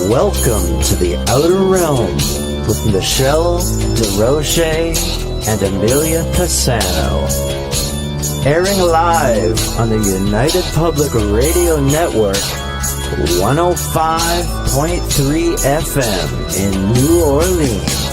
Welcome to the Outer Realm with MicheleDerocher and Amelia Pisano. Airing live on the United Public Radio Network, 105.3 FM in New Orleans.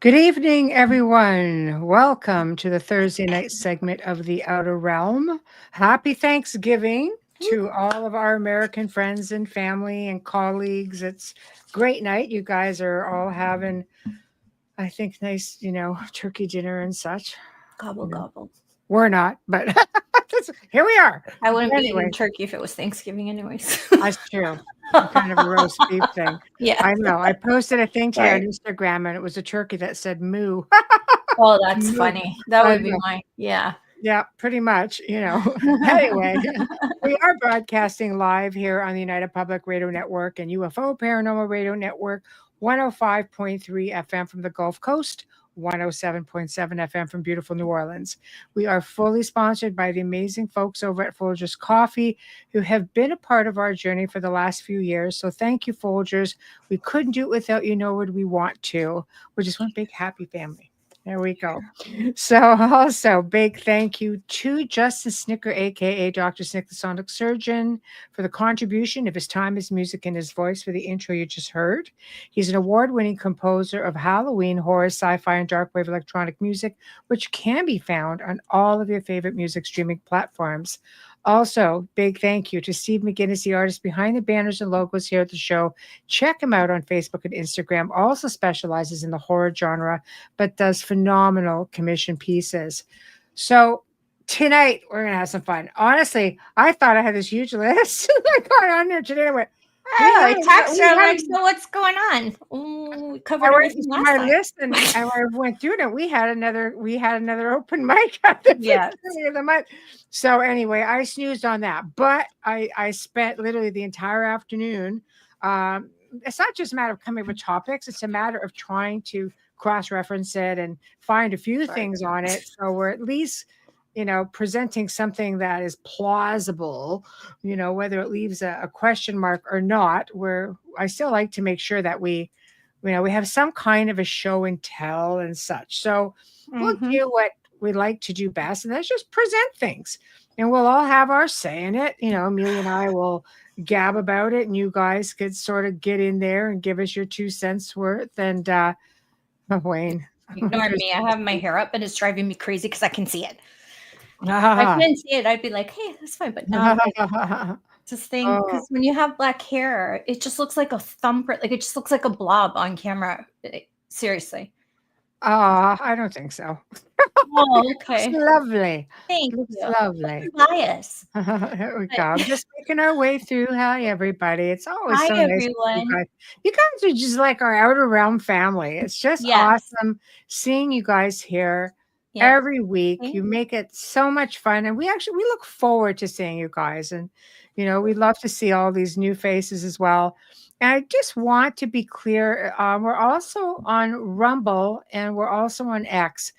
Good evening, everyone. Welcome to the Thursday night segment of The Outer Realm. Happy Thanksgiving to all of our American friends and family and colleagues. It's a great night. You guys are all having, I think, nice, turkey dinner and such. Gobble, gobble. We're not, but here we are. I wouldn't be eating turkey if it was Thanksgiving anyways. That's true. Kind of a roast beef thing. Yeah. I know. I posted a thing today on Instagram and it was a turkey that said moo. Oh, that's funny. That would be mine. Yeah. Yeah, pretty much, Anyway, we are broadcasting live here on the United Public Radio Network and UFO Paranormal Radio Network, 105.3 FM from the Gulf Coast, 107.7 FM from beautiful New Orleans. We are fully sponsored by the amazing folks over at Folgers Coffee who have been a part of our journey for the last few years. So thank you, Folgers. We couldn't do it without you, nor would we want to. We're just one big happy family. There we go. So also big thank you to Justin Snicker, a.k.a. Dr. Snick, the Sonic Surgeon, for the contribution of his time, his music, and his voice for the intro you just heard. He's an award-winning composer of Halloween, horror, sci-fi, and dark wave electronic music, which can be found on all of your favorite music streaming platforms. Also, big thank you to Steve McGinnis, the artist behind the banners and logos here at the show. Check him out on Facebook and Instagram. Also specializes in the horror genre, but does phenomenal commission pieces. So tonight, we're going to have some fun. Honestly, I thought I had this huge list. I got on there today. I went, I texted her like, so what's going on? Ooh, we covered everything last my time. list, and I went through it. And we had another open mic at the beginning of the month. So anyway, I snoozed on that, but I spent literally the entire afternoon. It's not just a matter of coming up with topics; it's a matter of trying to cross-reference it and find a few things on it. So we're at least, presenting something that is plausible, whether it leaves a question mark or not, where I still like to make sure that we have some kind of a show and tell and such. So we'll do what we like to do best, and that's just present things. And we'll all have our say in it. Amelia and I will gab about it, and you guys could sort of get in there and give us your 2 cents worth. And Wayne. Ignore me. I have my hair up, and it's driving me crazy because I can see it. If I couldn't see it, I'd be like, hey, that's fine. But now this thing, because when you have black hair, it just looks like a thumbprint. Like it just looks like a blob on camera. Seriously. I don't think so. Oh, okay. It's lovely. Thank you. Lovely. Bias. Here we go. Just making our way through. Hi, everybody. It's always so nice. Everyone. You guys are just like our Outer Realm family. It's just awesome seeing you guys here. Every week. You make it so much fun, and we look forward to seeing you guys, and we love to see all these new faces as well. And I just want to be clear, we're also on Rumble and we're also on X.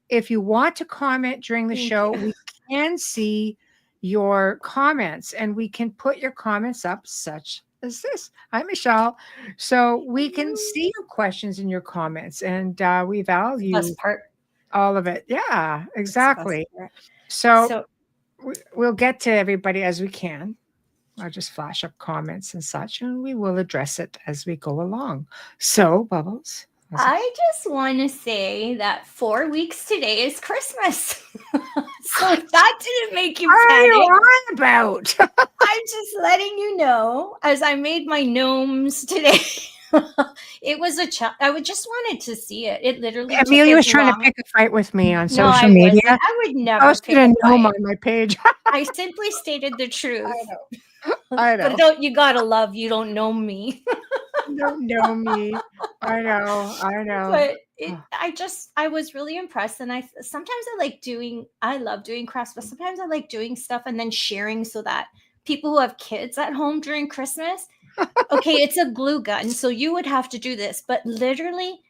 If you want to comment during the show, we can see your comments and we can put your comments up such as this. Hi, Michelle. So we can see your questions and your comments, and we value all of it. Yeah, exactly. So we'll get to everybody as we can. I'll just flash up comments and such, and we will address it as we go along. So, Bubbles. I just want to say that 4 weeks today is Christmas. So if that didn't make you panic. What are you on about? I'm just letting you know, as I made my gnomes today. It was I just wanted to see it. It literally. Amelia was trying to pick a fight with me on social media. I would never. I posted a gnome on my page. I simply stated the truth. I know. But you gotta love. You don't know me. You don't know me. I know. But I was really impressed. And sometimes I love doing crafts, but sometimes I like doing stuff and then sharing so that people who have kids at home during Christmas, okay, it's a glue gun. So you would have to do this, but literally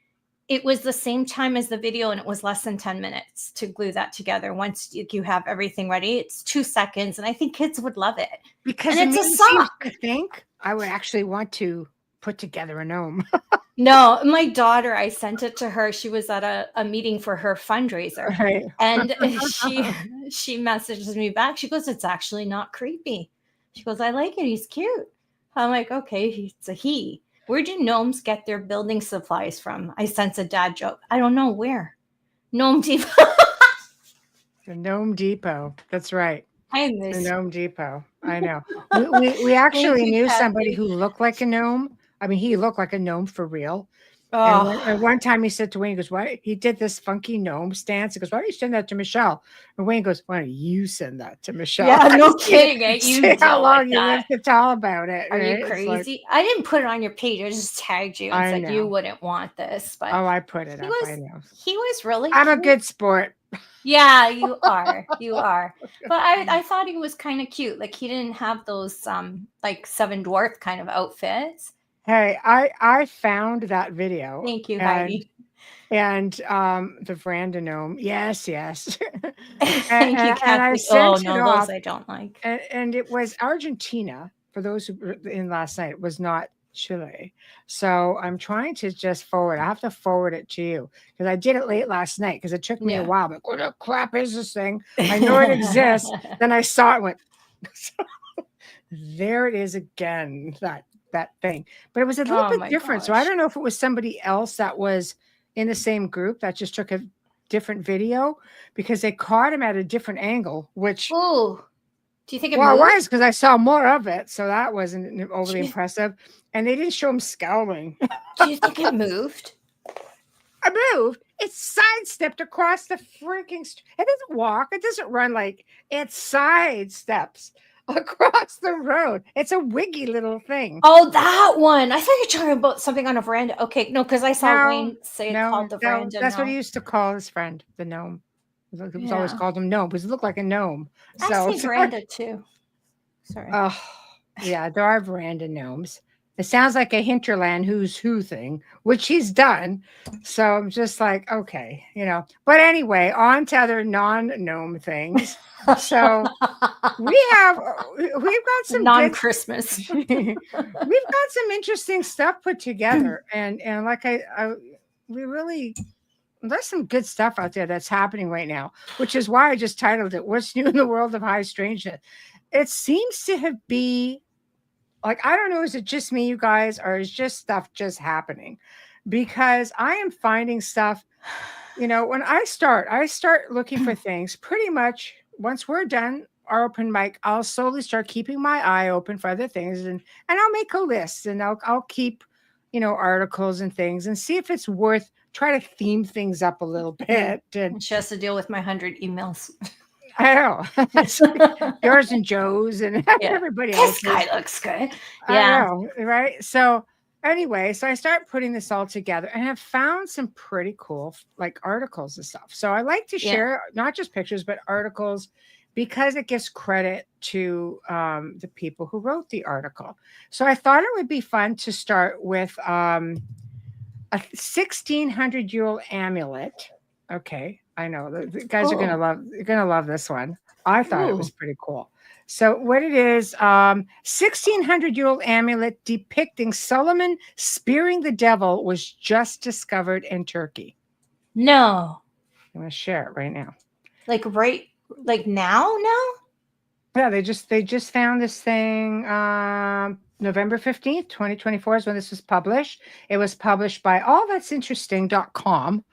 it was the same time as the video and it was less than 10 minutes to glue that together. Once you have everything ready, it's 2 seconds. And I think kids would love it. Because and it's a sock. I think I would actually want to put together a gnome. No, my daughter, I sent it to her. She was at a meeting for her fundraiser. Right. And she messages me back. She goes, it's actually not creepy. She goes, I like it. He's cute. I'm like, okay, it's a he. Where do gnomes get their building supplies from? I sense a dad joke. I don't know where. Gnome Depot. The Gnome Depot. That's right. I miss the Gnome Depot. I know. We actually knew somebody who looked like a gnome. I mean, he looked like a gnome for real. Oh. And one time he said to Wayne, he goes, why? He did this funky gnome stance. He goes, why don't you send that to Michelle? And Wayne goes, why don't you send that to Michelle? Yeah, no kidding. See how long you live to tell about it. Are right? you crazy? I didn't put it on your page. I just tagged you and said know. You wouldn't want this. But I put it up. I know. He was really I'm cute. a good sport. Yeah, you are. You are. But I thought he was kind of cute. Like he didn't have those like Seven Dwarf kind of outfits. Hey, I found that video. Thank you, Heidi. And the veranda gnome. Yes. Thank you, Kathy. I sent it off, those I don't like. And it was Argentina. For those who were in last night, it was not Chile. So I'm trying to just forward. I have to forward it to you because I did it late last night because it took me a while. But what the crap is this thing? I know it exists. Then I saw it and went, there it is again, that thing. But it was a little bit different. Gosh. So I don't know if it was somebody else that was in the same group that just took a different video because they caught him at a different angle, which... Ooh. Do you think it moved? Well, it was because I saw more of it. So that wasn't overly impressive. And they didn't show him scowling. Do you think it moved? It moved. It sidestepped across the freaking street. It doesn't walk. It doesn't run like it sidesteps across the road. It's a wiggy little thing. Oh, that one. I thought you were talking about something on a veranda. Okay, no, because I saw Wayne say it called the veranda. That's what he used to call his friend, the gnome. It was always called him gnome because it looked like a gnome. I see veranda too. Sorry. Oh, yeah, there are veranda gnomes. It sounds like a hinterland who's who thing, which he's done. So I'm just like, okay, But anyway, on to other non-gnome things. So we've got some non-Christmas. We've got some interesting stuff put together, and like we really. There's some good stuff out there that's happening right now, which is why I just titled it, What's New in the World of High Strangeness? It seems to be like, I don't know, is it just me, you guys, or is just stuff just happening? Because I am finding stuff, when I start looking for things pretty much once we're done our open mic, I'll slowly start keeping my eye open for other things and I'll make a list and I'll keep, articles and things and see if it's worth try to theme things up a little bit. And she has to deal with my 100 emails. I know. Yours and Joe's and everybody else. This guy looks good. Yeah. I know, right? So anyway, so I start putting this all together and have found some pretty cool like articles and stuff. So I like to share not just pictures, but articles because it gives credit to the people who wrote the article. So I thought it would be fun to start with a 1,600-year-old amulet. Okay, I know the guys are gonna love this one. I thought it was pretty cool. So what it is, 1,600-year-old amulet depicting Solomon spearing the devil was just discovered in Turkey. No, I'm gonna share it right now. Like now? Yeah, they just found this thing. November 15th, 2024 is when this was published. It was published by allthat'sinteresting.com.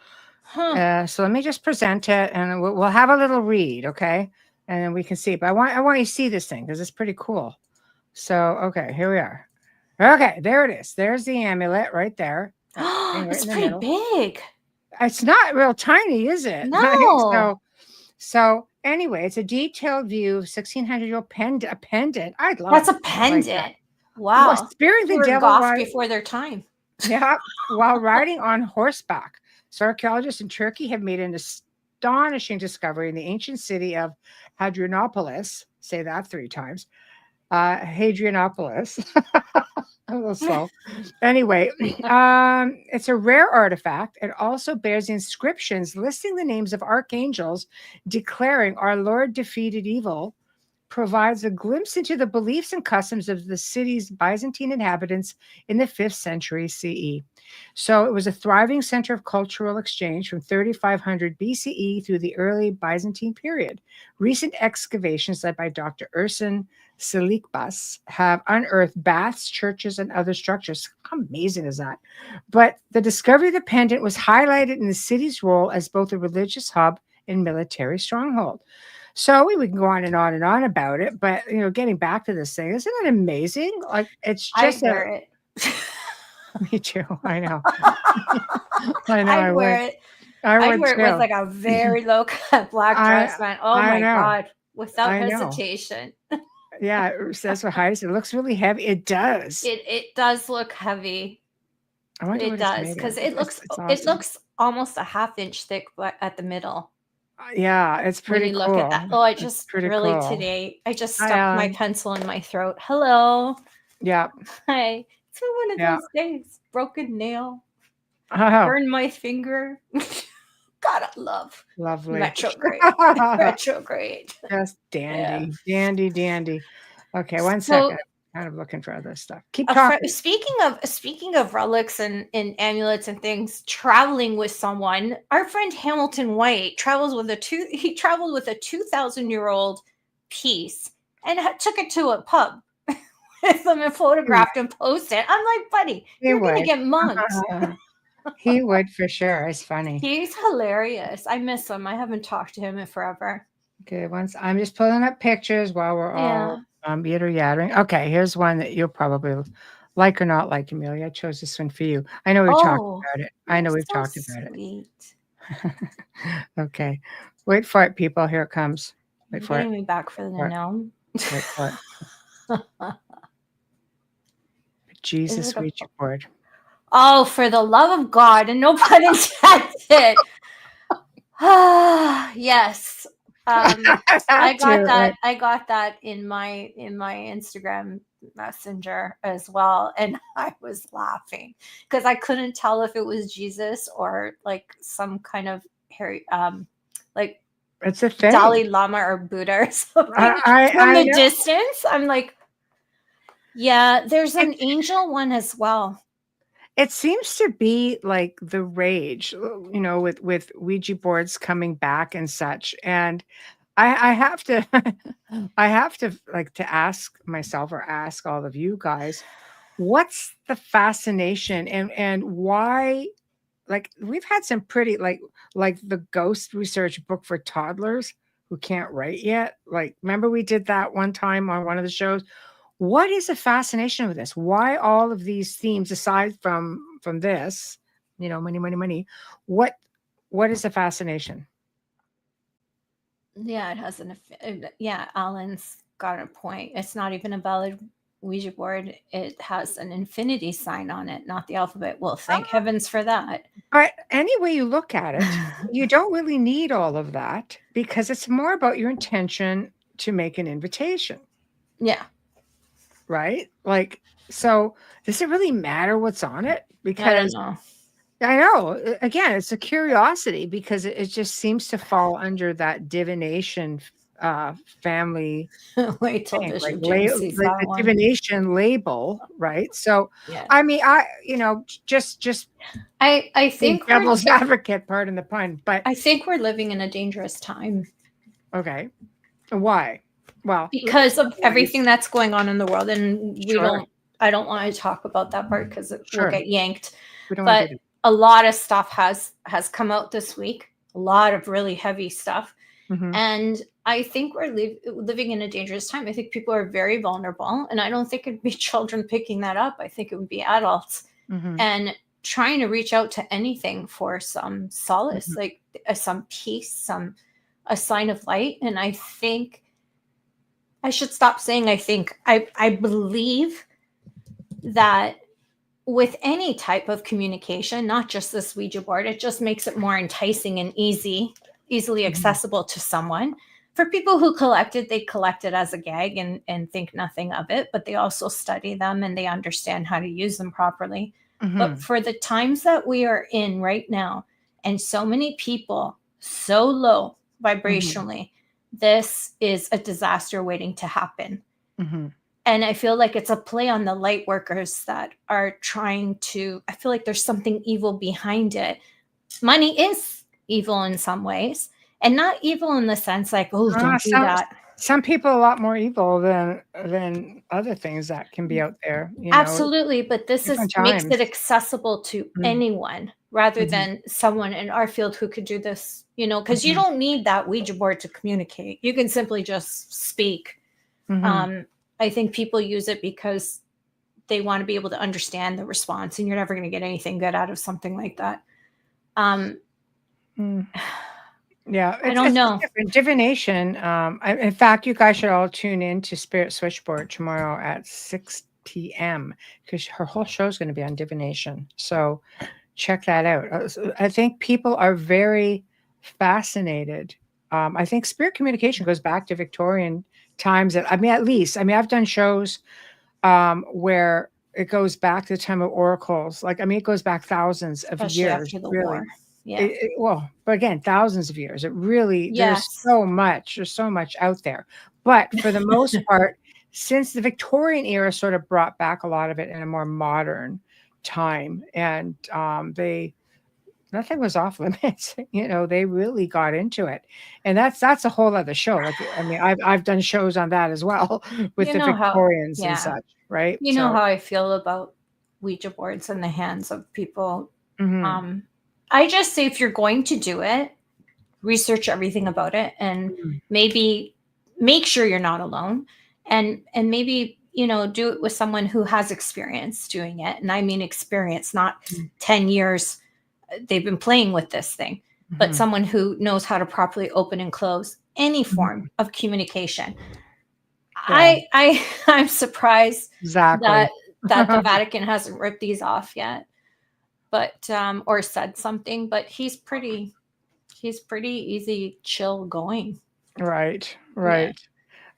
So let me just present it and we'll have a little read, okay? And then we can see. But I want you to see this thing because it's pretty cool. So, okay, here we are. Okay, there it is. There's the amulet right there. It's pretty big. It's not real tiny, is it? No. So anyway, it's a detailed view of 1,600-year-old pendant. A pendant. I'd love That's a pendant. Like that. Wow. Well, spearing the devil before their time. Yeah, while riding on horseback. So archaeologists in Turkey have made an astonishing discovery in the ancient city of Hadrianopolis. Say that 3 times. Hadrianopolis. A little slow. Anyway, it's a rare artifact. It also bears inscriptions listing the names of archangels declaring our Lord defeated evil, provides a glimpse into the beliefs and customs of the city's Byzantine inhabitants in the 5th century CE. So it was a thriving center of cultural exchange from 3500 BCE through the early Byzantine period. Recent excavations led by Dr. Ersin Silikbas have unearthed baths, churches, and other structures. How amazing is that? But the discovery of the pendant was highlighted in the city's role as both a religious hub and military stronghold. So we can go on and on and on about it, but getting back to this thing, isn't it amazing? Like it's just I wear it. Me too. I know. I know. I wear it. I wear it with like a very low cut black dress, man. Oh my God. Without hesitation. Yeah, that's what Heidi said. It looks really heavy. It does. It does look heavy. It does because it looks almost a 1/2 inch thick at the middle. Yeah, it's pretty cool. Look at that. Oh, I just really cool. Today I just stuck my pencil in my throat. Hello. Yeah. Hi. It's one of those days. Broken nail. Burned my finger. God, I love. Lovely. Retrograde. Retrograde. Just dandy. Yeah. Dandy. Okay, one second. Kind of looking for other stuff. Keep talking. Speaking of relics and amulets and things, traveling with someone, our friend Hamilton White traveled with a 2,000-year-old piece and took it to a pub with them and photographed and posted it. I'm like, buddy, you're gonna get mugged. He would for sure. It's funny. He's hilarious. I miss him. I haven't talked to him in forever. Okay, I'm just pulling up pictures while we're all yattering. Okay, here's one that you'll probably like or not like, Amelia. I chose this one for you. I know we've talked about it. I know we've talked about it. Okay. Wait for it, people. Here it comes. Wait for it. Getting me back for the gnome. Wait for it. Jesus Ouija board. Oh, for the love of God, and no pun intended. Yes. I got that in my Instagram messenger as well, and I was laughing because I couldn't tell if it was Jesus or like some kind of like it's a thing. Dalai Lama or Buddha or something. From the distance, I'm like, yeah, there's an angel one as well. It seems to be like the rage, with Ouija boards coming back and such. And I have to, like to ask myself or ask all of you guys, what's the fascination and why? Like we've had some pretty like the ghost research book for toddlers who can't write yet. Like remember we did that one time on one of the shows. What is the fascination with this? Why all of these themes aside from this, money? What is the fascination? Yeah, it has Alan's got a point. It's not even a valid Ouija board. It has an infinity sign on it, not the alphabet. Well, thank heavens for that. But any way you look at it, you don't really need all of that because it's more about your intention to make an invitation. Yeah. Right? Like, so does it really matter what's on it? Because I know. Again, it's a curiosity because it just seems to fall under that divination family. Wait till Bishop the divination label, right? So, I mean, I think devil's advocate, pardon the pun, but I think we're living in a dangerous time. Okay. Why? Well, because of everything that's going on in the world, and I don't want to talk about that part because we'll get yanked. But a lot of stuff has come out this week, a lot of really heavy stuff. Mm-hmm. And I think we're living in a dangerous time. I think people are very vulnerable, and I don't think it'd be children picking that up. I think it would be adults and trying to reach out to anything for some solace, like some peace, a sign of light. And I think I should stop saying I think. I believe that with any type of communication, not just this Ouija board, it just makes it more enticing and easily accessible to someone. For people who collect it, they collect it as a gag and think nothing of it, but they also study them and they understand how to use them properly. But for the times that we are in right now, and so many people so low vibrationally, this is a disaster waiting to happen. And I feel like it's a play on the light workers that are trying to, I feel like there's something evil behind it. Money is evil in some ways, and not evil in the sense like, oh, don't do that. Some people are a lot more evil than other things that can be out there. You know? Absolutely, but this makes it accessible to anyone rather than someone in our field who could do this, you know, because you don't need that Ouija board to communicate. You can simply just speak. I think people use it because they want to be able to understand the response, and you're never going to get anything good out of something like that. Yeah, I don't know. Divination. In fact, you guys should all tune in to Spirit Switchboard tomorrow at 6 p.m. because her whole show is going to be on divination. So check that out. I think people are very fascinated. I think spirit communication goes back to Victorian times. At least I've done shows where it goes back to the time of oracles. It goes back thousands of Especially years. after the really. war. Yeah. But again, thousands of years. It really, there's so much out there. But for the most part, since the Victorian era sort of brought back a lot of it in a more modern time, and nothing was off limits. You know, they really got into it, and that's a whole other show. I've done shows on that as well with the Victorians and such, right? You know how I feel about Ouija boards in the hands of people. I just say, if you're going to do it, research everything about it, and maybe make sure you're not alone, and maybe, you know, do it with someone who has experience doing it. And I mean experience, not 10 years they've been playing with this thing, but someone who knows how to properly open and close any form of communication. I'm surprised that the Vatican hasn't ripped these off yet, but or said something. But he's pretty easy, chill going. Right.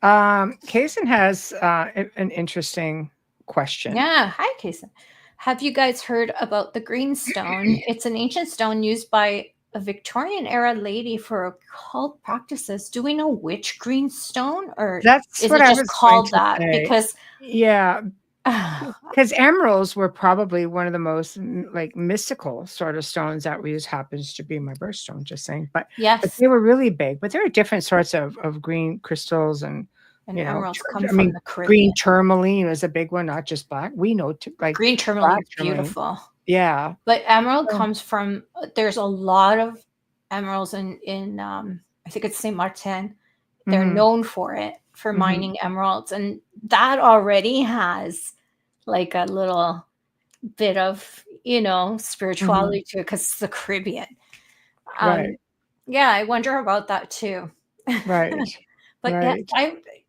Kaysen has an interesting question. Yeah. Hi, Kaysen. Have you guys heard about the green stone? It's an ancient stone used by a Victorian era lady for occult practices. Do we know which green stone, or that's is what it I just was called that? say. Because because emeralds were probably one of the most mystical sort of stones that we use. Happens to be my birthstone, just saying. But but they were really big. But there are different sorts of green crystals, and you know, emeralds come from the Caribbean. Green tourmaline is a big one, not just black. We know green tourmaline is beautiful. Yeah, but emerald comes from. There's a lot of emeralds in I think it's Saint Martin. They're known for it, for mining emeralds, and that already has like a little bit of, you know, spirituality to it because it's the Caribbean. Yeah, I wonder about that too. Right. But yeah,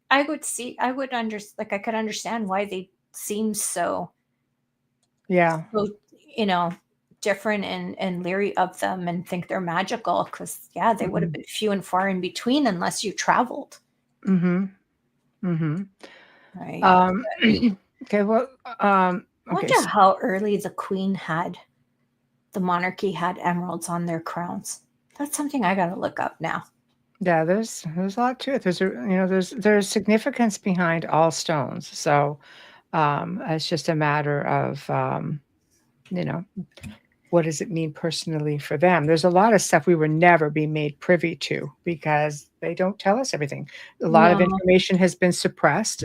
I could understand why they seem so, so, you know, different and leery of them and think they're magical, because they would have been few and far in between unless you traveled. Right. Okay. Well, I wonder how early the monarchy had emeralds on their crowns. That's something I got to look up now. Yeah, there's a lot to it. There's significance behind all stones. So it's just a matter of what does it mean personally for them. There's a lot of stuff we will never be made privy to because they don't tell us everything. A lot of information has been suppressed.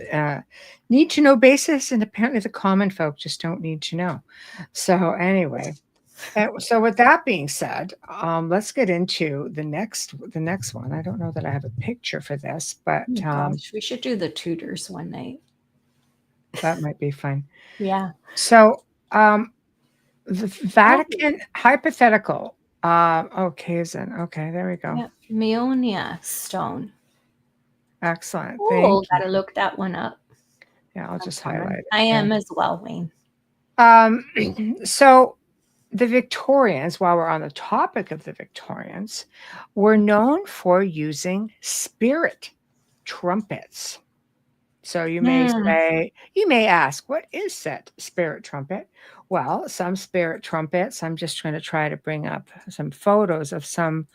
Need to know basis, and apparently the common folk just don't need to know. So anyway. So with that being said, let's get into the next one. I don't know that I have a picture for this, but we should do the Tudors one night. That might be fun. Yeah. So the Vatican hypothetical. Okay, there we go. Yeah. Meonia stone. Excellent. Oh, gotta look that one up. Yeah, I'll just highlight it. I am as well, Wayne. So the Victorians, while we're on the topic of the Victorians, were known for using spirit trumpets. So you may ask, what is said spirit trumpet? Well, some spirit trumpets, I'm just trying to bring up some photos of some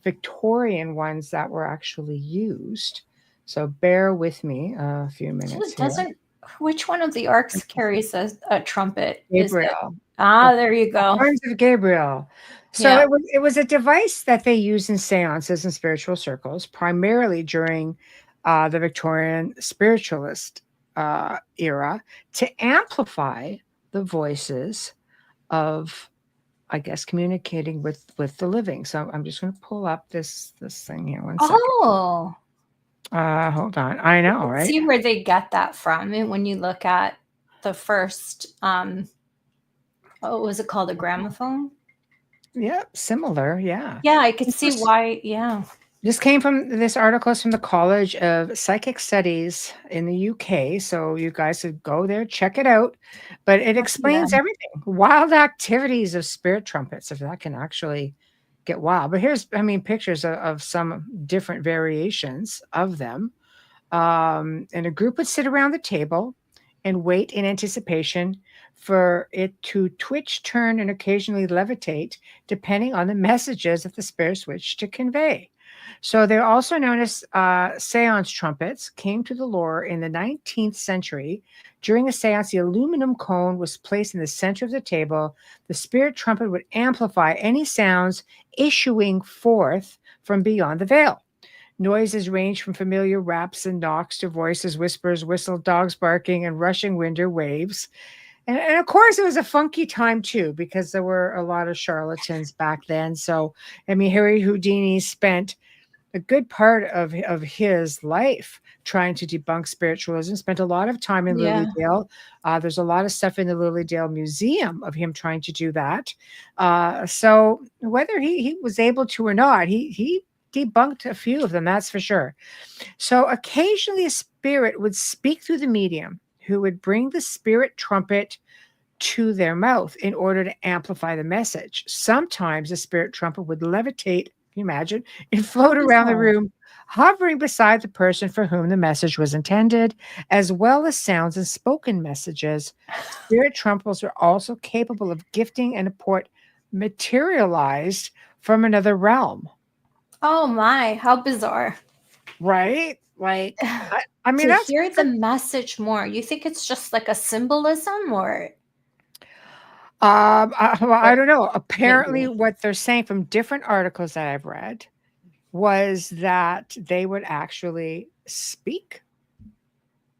Victorian ones that were actually used. So bear with me a few minutes here. Which one of the arcs carries a trumpet? Gabriel. There you go. Horns of Gabriel. So it was a device that they used in seances and spiritual circles, primarily during the Victorian spiritualist era, to amplify the voices of, I guess, communicating with the living. So I'm just going to pull up this thing here. One second. Oh. Hold on. I know, right? See where they get that from. And when you look at the first, what was it called? A gramophone? Yeah, similar. Yeah. Yeah, I could see why. Yeah. This came from this article is from the College of Psychic Studies in the UK. So you guys should go there, check it out. But it explains everything. Wild activities of spirit trumpets, if that can actually get wild. But here's, pictures of some different variations of them. And a group would sit around the table and wait in anticipation for it to twitch, turn, and occasionally levitate, depending on the messages that the spirits wish to convey. So they're also known as seance trumpets, came to the lore in the 19th century. During a seance, the aluminum cone was placed in the center of the table. The spirit trumpet would amplify any sounds issuing forth from beyond the veil. Noises range from familiar raps and knocks to voices, whispers, whistle, dogs barking, and rushing wind or waves. And of course, it was a funky time, too, because there were a lot of charlatans back then. So, Harry Houdini spent a good part of his life trying to debunk spiritualism, spent a lot of time in Lilydale. There's a lot of stuff in the Lilydale Museum of him trying to do that. So whether he was able to or not, he debunked a few of them, that's for sure. So occasionally a spirit would speak through the medium who would bring the spirit trumpet to their mouth in order to amplify the message. Sometimes the spirit trumpet would levitate, can you imagine, and float around the room, hovering beside the person for whom the message was intended, as well as sounds and spoken messages. Spirit trumpets are also capable of gifting and report materialized from another realm. Oh my, how bizarre. Right? Like, I mean, to hear the message more, you think it's just like a symbolism or? I don't know. Apparently, what they're saying from different articles that I've read was that they would actually speak.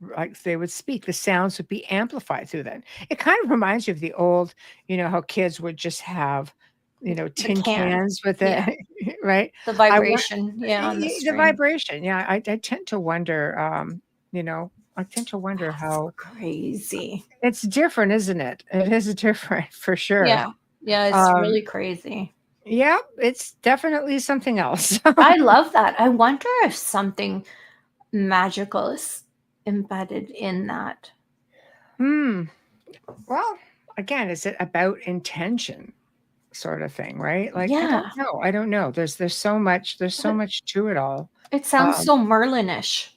Like they would speak, the sounds would be amplified through that. It kind of reminds you of the old, how kids would just have, tin cans with it, right? The vibration, the vibration. Yeah, I tend to wonder, I tend to wonder how crazy. It's different, isn't it? It is different for sure. Yeah, it's really crazy. Yeah, it's definitely something else. I love that. I wonder if something magical is embedded in that. Well, again, is it about intention, sort of thing, right? Like, I don't know. There's so much. There's so much to it all. It sounds so Merlin-ish.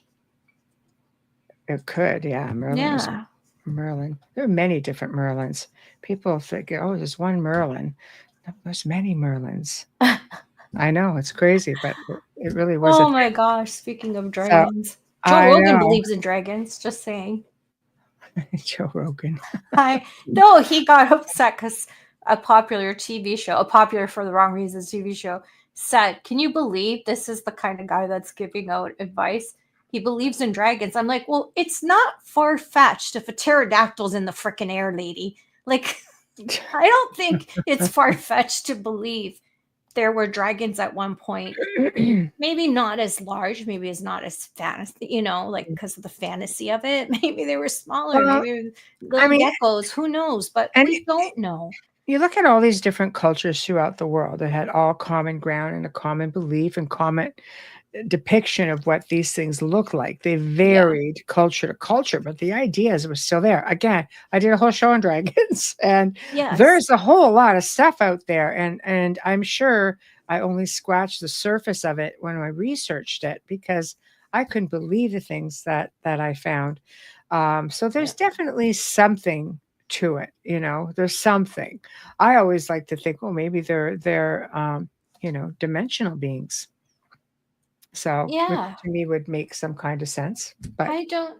It could, yeah. Merlin. There are many different Merlins. People think, oh, there's one Merlin. No, there's many Merlins. I know, it's crazy, but it really was. Oh my gosh, speaking of dragons. Joe Rogan believes in dragons, just saying. Joe Rogan. No, he got upset because a popular TV show, a popular for the wrong reasons TV show, said, can you believe this is the kind of guy that's giving out advice? He believes in dragons. I'm like, well, it's not far-fetched if a pterodactyl's in the frickin' air, lady. Like, I don't think it's far-fetched to believe there were dragons at one point. Maybe not as large, maybe it's not as fantasy, like because of the fantasy of it. Maybe they were smaller, maybe little geckos, who knows? But we don't know. you look at all these different cultures throughout the world that had all common ground and a common belief and common depiction of what these things look like. They Yeah. varied culture to culture, but the ideas were still there. Again, I did a whole show on dragons, and Yes. there's a whole lot of stuff out there, and I'm sure I only scratched the surface of it when I researched it because I couldn't believe the things that I found. So there's definitely something to it, there's something. I always like to think, well, maybe they're dimensional beings. So, which Yeah. to me would make some kind of sense. But I know,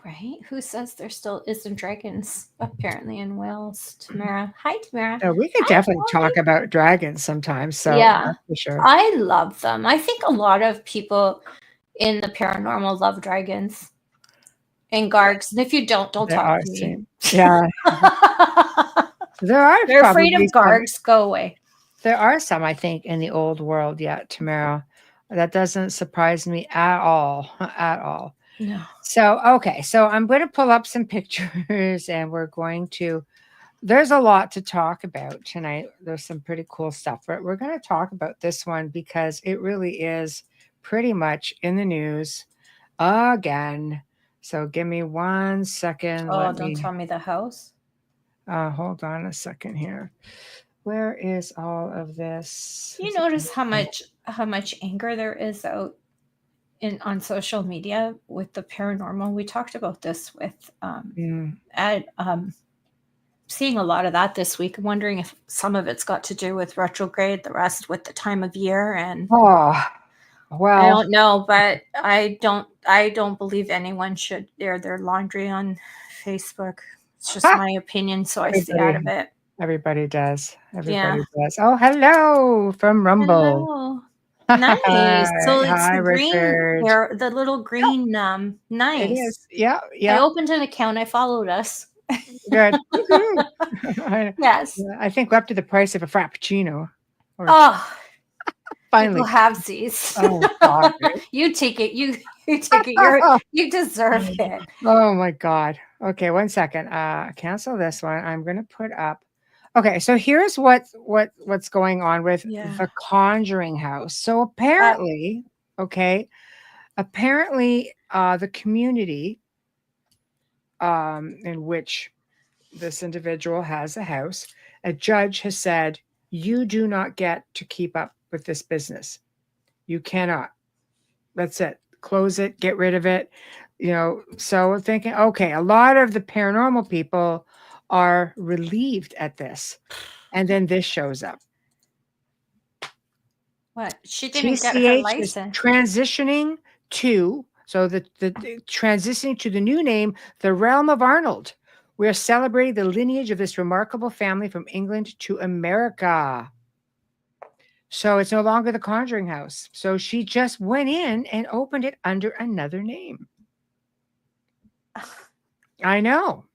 right? Who says there still isn't dragons apparently in Wales? Tamara. Hi, Tamara. we could Hi, definitely talk Molly. about dragons sometimes. So Yeah. that's for sure. I love them. I think a lot of people in the paranormal love dragons and gargs. And if you don't There talk are to me. some, yeah, there are They're afraid of probably some. gargs. Go away. There are some, I think, in the old world yet, Tamara. That doesn't surprise me at all, at all. No. So, okay, so I'm going to pull up some pictures, and we're going to. There's a lot to talk about tonight. There's some pretty cool stuff, but we're going to talk about this one because it really is pretty much in the news again. So give me 1 second. Oh, Let don't me tell me the house. hold on a second here. Where is all of this? You notice how much anger there is out on social media with the paranormal. We talked about this with seeing a lot of that this week. I'm wondering if some of it's got to do with retrograde, the rest with the time of year, and Oh, well, I don't know, but I don't believe anyone should air their laundry on Facebook. It's just my opinion, so I stay out of it. Everybody does. Yeah. Everybody does. Oh, hello from Rumble. Hello. Nice. So it's Hi, the green Richard. hair, the little green It nice. is. Yeah, I yeah. opened an account. I followed us. Good. Yes. I think we're up to the price of a frappuccino. Oh, Finally. people have these. Oh God. You take it. You take it. You deserve it. Oh my God. Okay, 1 second. Cancel this one. I'm gonna put up. Okay, so here's what's going on with the Conjuring House. So apparently, the community in which this individual has a house, a judge has said, you do not get to keep up with this business. You cannot. That's it. Close it, get rid of it. So we're thinking, okay, a lot of the paranormal people are relieved at this. And then this shows up. What? She didn't get her TCH is license. transitioning to, so the transitioning to the new name, the Realm of Arnold. We are celebrating the lineage of this remarkable family from England to America. So it's no longer the Conjuring House. So she just went in and opened it under another name. I know.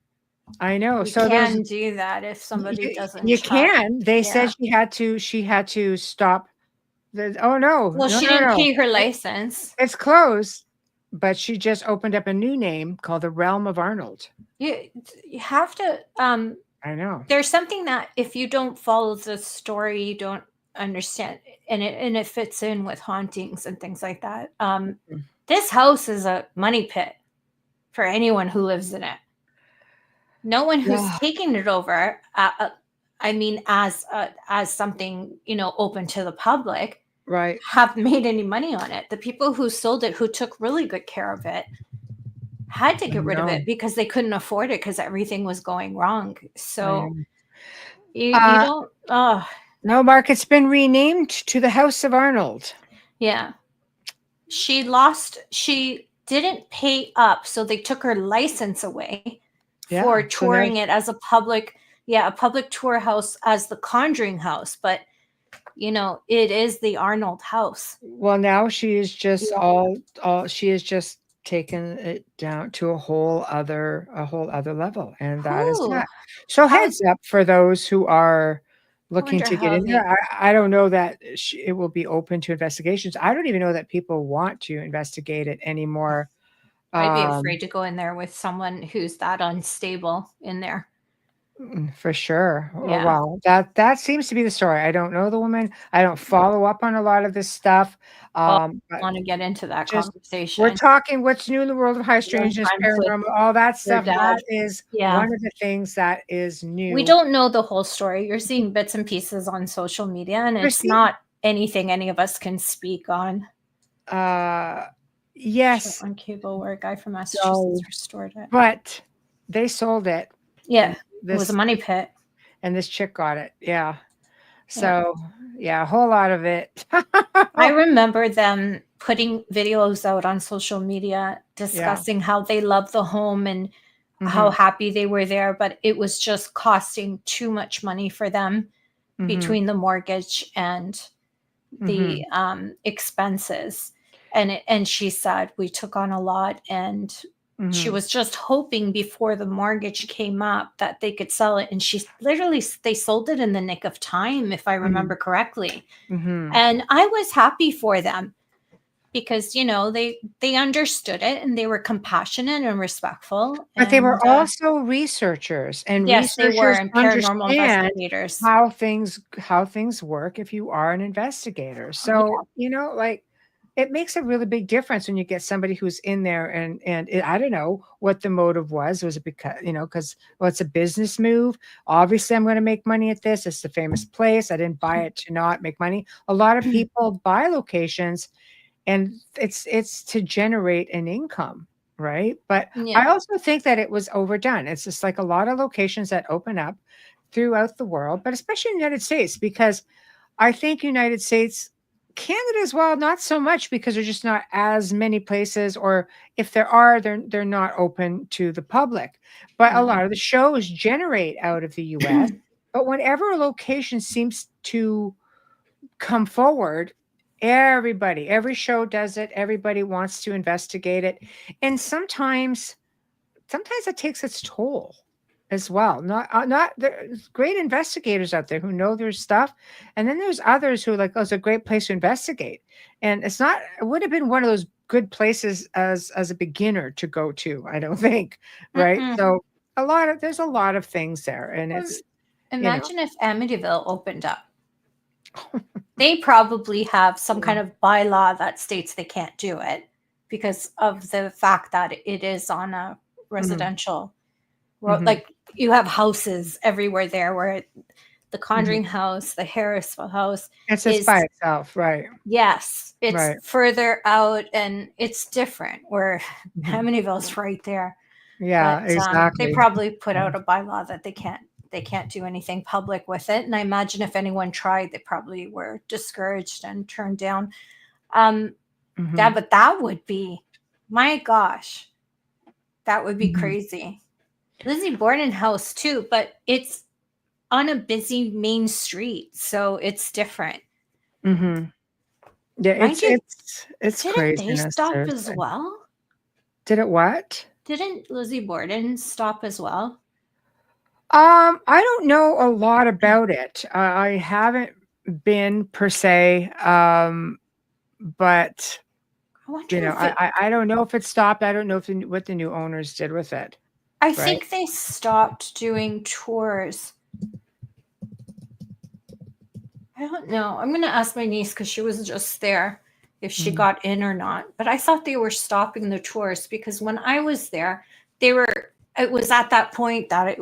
You so can do that if somebody doesn't. You can. They said she had to stop. Oh no. Well, she didn't pay her license. It's closed, but she just opened up a new name called the Realm of Arnold. You have to. I know. There's something that if you don't follow the story, you don't understand, and it fits in with hauntings and things like that. This house is a money pit for anyone who lives in it. No one who's taking it over. I mean, as something open to the public, right? Have made any money on it. The people who sold it, who took really good care of it, had to get rid of it because they couldn't afford it because everything was going wrong. So you don't. No, Mark, it's been renamed to the House of Arnold. Yeah. She didn't pay up, so they took her license away for touring it as a public tour house as the Conjuring House. But, it is the Arnold House. Well, now she is just she is just taken it down to a whole other level. And that is that. So heads up for those who are looking to get in there. I don't know that it will be open to investigations. I don't even know that people want to investigate it anymore. I'd be afraid to go in there with someone who's that unstable in there. For sure. Yeah. Well, that seems to be the story. I don't know the woman. I don't follow up on a lot of this stuff. Oh, But want to get into that just we're conversation. talking what's new in the world of high strangeness, Sometimes with paranormal, all that your stuff. dad. That is Yeah. one of the things that is We new. don't know the whole story. You're seeing bits and pieces on social media, and it's not anything any of us can speak on. Yes. On cable where a guy from Massachusetts restored it. But they sold it. Yeah. It was a money pit. And this chick got it. Yeah. So, yeah, a whole lot of it. I remember them putting videos out on social media discussing how they loved the home and how happy they were there, but it was just costing too much money for them between the mortgage and the expenses. And she said, we took on a lot, and she was just hoping before the mortgage came up that they could sell it. And they sold it in the nick of time, if I remember correctly. And I was happy for them because, they understood it and they were compassionate and respectful. But they were also researchers, and yes, they were, and paranormal understand investigators. how things work if you are an investigator. So, it makes a really big difference when you get somebody who's in there and I don't know what the motive was. Was it because, it's a business move? Obviously, I'm going to make money at this. It's a famous place. I didn't buy it to not make money. A lot of people buy locations and it's to generate an income, right? But I also think that it was overdone. It's just like a lot of locations that open up throughout the world, but especially in the United States, because I think United States, Canada as well, not so much, because there's just not as many places, or if there are, they're not open to the public. But a lot of the shows generate out of the US. But whenever a location seems to come forward, every show does it. Everybody wants to investigate it. And sometimes it takes its toll as well. Not there's great investigators out there who know their stuff, and then there's others who are like, oh, it's a great place to investigate, and it would have been one of those good places as a beginner to go to, I don't think, right? So there's a lot of things there, and it's imagine if Amityville opened up. They probably have some kind of bylaw that states they can't do it because of the fact that it is on a residential road. Like, you have houses everywhere there, where the Conjuring house, the Harrisville house, it's just by itself, right? Yes, it's further out and it's different. Where Amityville's right there. Yeah, but, exactly. They probably put out a bylaw that they can't do anything public with it. And I imagine if anyone tried, they probably were discouraged and turned down. Yeah, but that would be, my gosh, that would be crazy. Lizzie Borden house too, but it's on a busy main street, so it's different. Yeah, it's crazy. Didn't they stop as well? Did it what? Didn't Lizzie Borden stop as well? I don't know a lot about it. I haven't been per se, but I don't know if it stopped. I don't know what the new owners did with it. I think they stopped doing tours. I don't know. I'm going to ask my niece, because she was just there, if she got in or not. But I thought they were stopping the tours, because when I was there, it was at that point that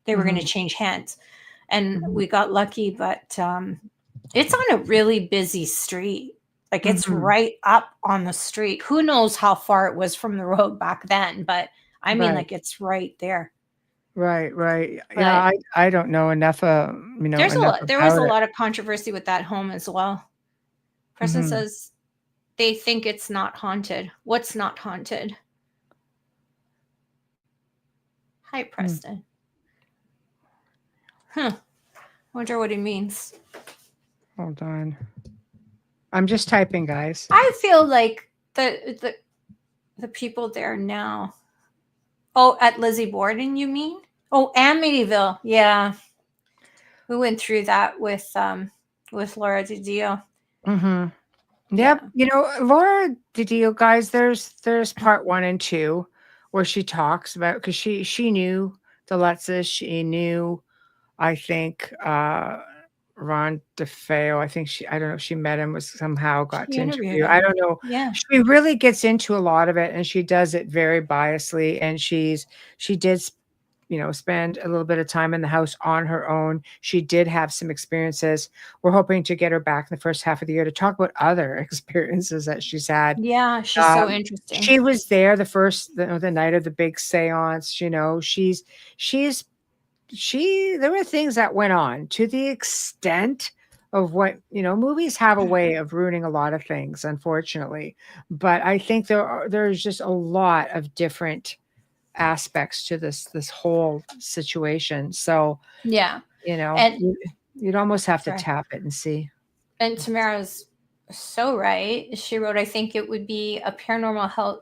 they were going to change hands. And we got lucky, but it's on a really busy street. Like, it's right up on the street. Who knows how far it was from the road back then, but I mean, like, it's right there. Right. But yeah, I don't know enough. There was a lot of controversy with that home as well. Person says they think it's not haunted. What's not haunted? Hi, Preston. Wonder what he means. Hold on. I'm just typing, guys. I feel like the people there now. Oh, at Lizzie Borden, you mean? Oh, Amityville. Yeah. We went through that with Laura DiDio. Yep. Laura DiDio, guys, there's part 1 and 2. where she talks about, because she knew the Lutzes, she knew, I think, Ron DeFeo. I think I don't know if she met him, was somehow got She to interviewed interview. I him. don't know. Yeah. She really gets into a lot of it, and she does it very biasly. And she did, spend a little bit of time in the house on her own. She did have some experiences. We're hoping to get her back in the first half of the year to talk about other experiences that she's had. Yeah, she's so interesting. She was there the night of the big seance. There were things that went on to the extent of what, movies have a way of ruining a lot of things, unfortunately. But I think there's just a lot of different aspects to this whole situation. So, Yeah. And you'd almost have to sorry. tap it and see. And Tamara's so right. She wrote, I think it would be a paranormal house,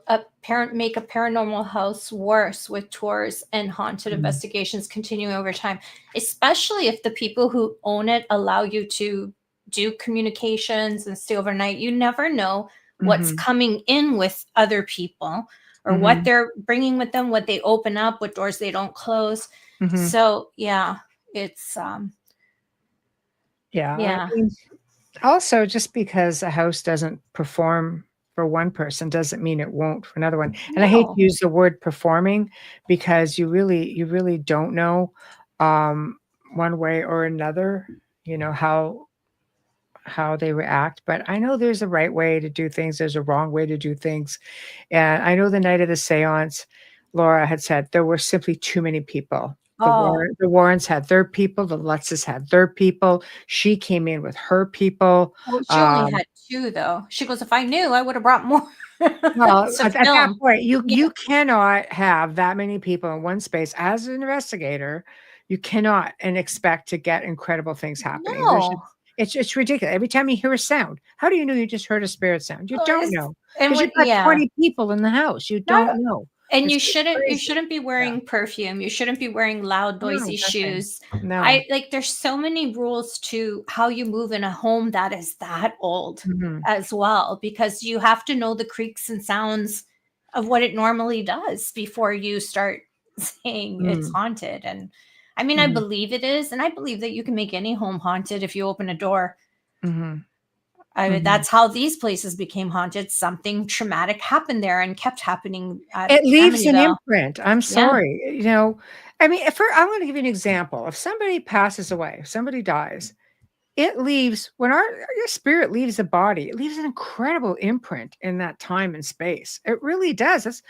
make a paranormal house worse with tours and haunted investigations continuing over time, especially if the people who own it allow you to do communications and stay overnight. You never know what's coming in with other people or what they're bringing with them, what they open up, what doors they don't close. So yeah, it's I mean, also, just because a house doesn't perform for one person doesn't mean it won't for another one. And I hate to use the word performing, because you really don't know, one way or another, how they react. But I know there's a right way to do things. There's a wrong way to do things. And I know the night of the seance, Laura had said there were simply too many people. The Warrens had their people. The Lutzes had their people. She came in with her people. Well, she only had 2, though. She goes, if I knew, I would have brought more. Well, at that point, you cannot have that many people in one space. As an investigator, you cannot and expect to get incredible things happening. No. It's ridiculous. Every time you hear a sound, how do you know you just heard a spirit sound? You don't know. And Because you've got 20 people in the house. You don't know. And It's you shouldn't be wearing perfume. You shouldn't be wearing loud, noisy shoes. No. There's so many rules to how you move in a home that is that old as well, because you have to know the creaks and sounds of what it normally does before you start saying it's haunted. And I mean, I believe it is, and I believe that you can make any home haunted if you open a door. I mean, that's how these places became haunted. Something traumatic happened there and kept happening. It leaves an imprint. I'm sorry. I mean, I'm going to give you an example. If somebody passes away, if somebody dies, it leaves, when your spirit leaves the body, it leaves an incredible imprint in that time and space. It really does. It's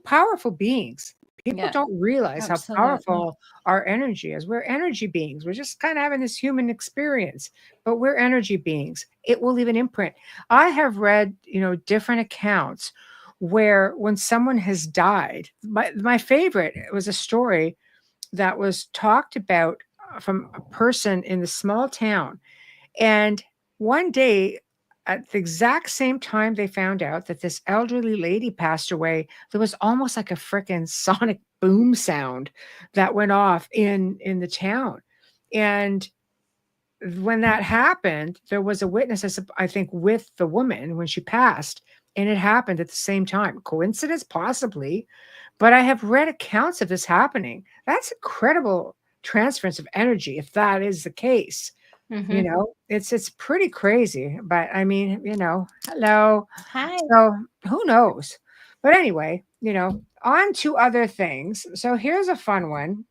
powerful beings. People don't realize how powerful our energy is. We're energy beings. We're just kind of having this human experience, but we're energy beings. It will leave an imprint. I have read, different accounts where when someone has died, my favorite was a story that was talked about from a person in the small town. And one day, at the exact same time they found out that this elderly lady passed away, there was almost like a freaking sonic boom sound that went off in the town. And when that happened, there was a witness, I think, with the woman when she passed, and it happened at the same time. Coincidence? Possibly. But I have read accounts of this happening. That's incredible transference of energy, if that is the case. It's pretty crazy, but I mean, hello. Hi. So who knows? But anyway, on to other things. So here's a fun one.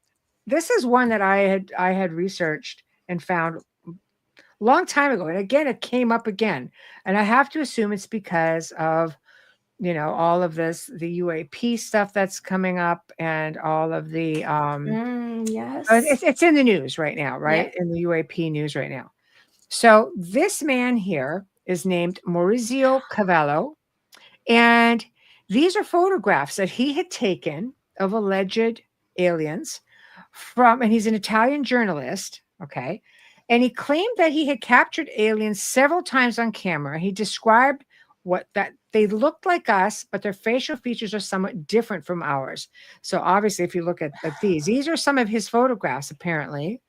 This is one that I had researched and found a long time ago. And again, it came up again. And I have to assume it's because of, all of this, the UAP stuff that's coming up and all of the, yes, it's in the news right now, right? Yeah. In the UAP news right now. So this man here is named Maurizio Cavallo, and these are photographs that he had taken of alleged aliens and he's an Italian journalist, okay? And he claimed that he had captured aliens several times on camera. He described that they looked like us, but their facial features are somewhat different from ours. So obviously, if you look at these are some of his photographs, apparently.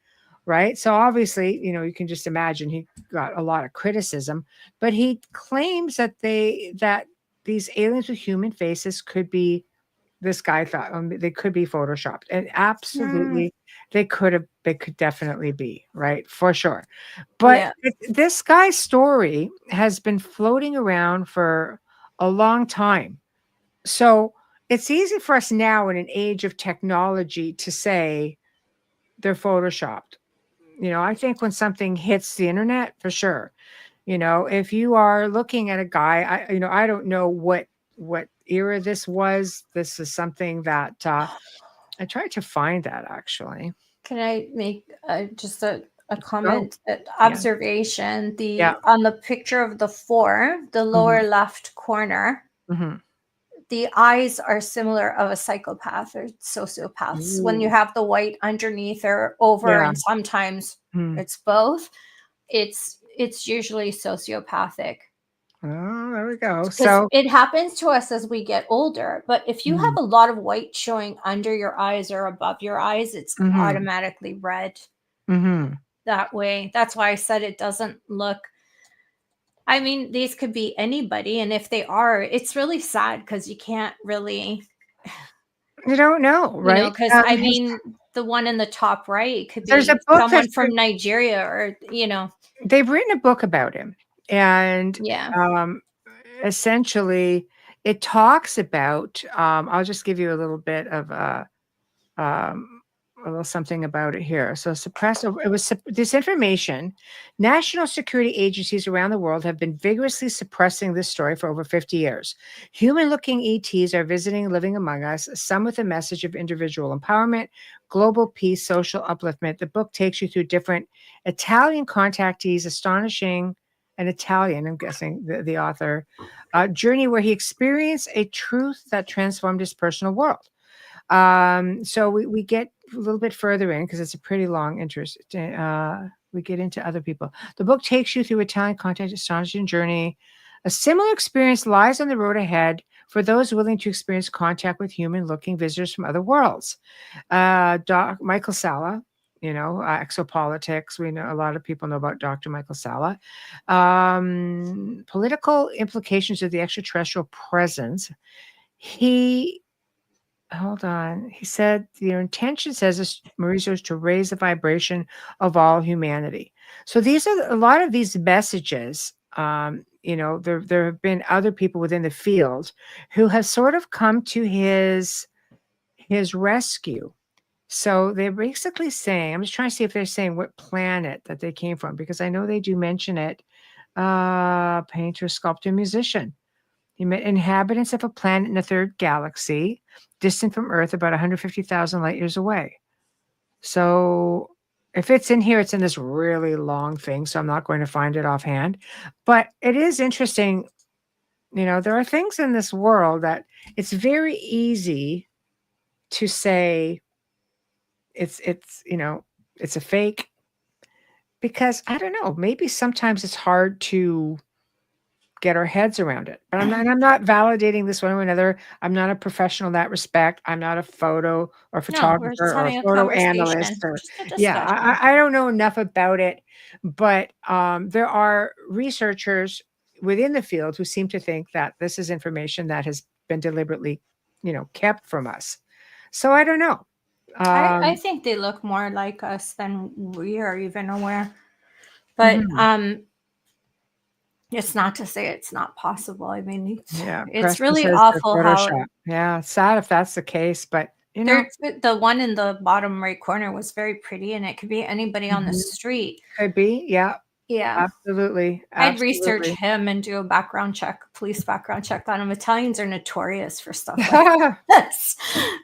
Right. So obviously, you can just imagine he got a lot of criticism, but he claims that these aliens with human faces could be this guy thought they could be photoshopped, and absolutely they could definitely be, right, for sure. But this guy's story has been floating around for a long time. So it's easy for us now in an age of technology to say they're photoshopped. I think when something hits the internet, for sure. If you are looking at a guy, I don't know what era this was. This is something that I tried to find that actually. Can I make just a Go. comment, Yeah. observation? Yeah. On the picture of the 4, the lower left corner, Mhm. the eyes are similar of a psychopath or sociopaths. When you Ooh. have the white underneath or over, Yeah. and sometimes Mm. it's both, it's usually sociopathic. Oh, there we go. Because So it happens to us as we get older. But if you have Mhm. a lot of white showing under your eyes or above your eyes, it's Mhm. automatically red Mhm. that way. That's why I said it doesn't look. I mean, these could be anybody, and if they are, it's really sad because you can't really, You don't know, right? because I mean, the one in the top right could There's a be book someone that's from Nigeria, or they've written a book about him, and yeah. essentially it talks about. I'll just give you a little bit of um, a little something about it here. So disinformation. National security agencies around the world have been vigorously suppressing this story for over 50 years. Human-looking ETs are visiting, living among us, some with a message of individual empowerment, global peace, social upliftment. The book takes you through different Italian contactees, astonishing an Italian, I'm guessing the author, journey where he experienced a truth that transformed his personal world. So we get a little bit further in because it's a pretty long interest. We get into other people. The book takes you through Italian contact, astonishing journey. A similar experience lies on the road ahead for those willing to experience contact with human-looking visitors from other worlds. Michael Salla, exopolitics. We know a lot of people know about Dr. Michael Salla. Political implications of the extraterrestrial presence. Hold on. He said their intention, says this, Mauricio, is to raise the vibration of all humanity. So these are a lot of these messages. There have been other people within the field who have sort of come to his rescue. So they're basically saying, I'm just trying to see if they're saying what planet that they came from, because I know they do mention it. Painter, sculptor, musician. He met inhabitants of a planet in a third galaxy, distant from Earth about 150,000 light years away. So if it's in here, it's in this really long thing, so I'm not going to find it offhand. But it is interesting. There are things in this world that it's very easy to say it's it's a fake, because I don't know, maybe sometimes it's hard to get our heads around it. But I'm not validating this one way or another. I'm not a professional in that respect. I'm not a photo or No, we're photographer just or a having a photo analyst, conversation, or just a yeah, discussion. I don't know enough about it. But there are researchers within the field who seem to think that this is information that has been deliberately, kept from us. So I don't know. I think they look more like us than we are even aware. But Mhm. it's not to say it's not possible. I mean, Yeah, it's Preston really says they're awful how Photoshop. Yeah, it's sad if that's the case, but the one in the bottom right corner was very pretty, and it could be anybody on the Mhm. street. Could be. Yeah. Yeah. Absolutely, I'd research absolutely. him and do a background check, police background check on him. Italians are notorious for stuff like this.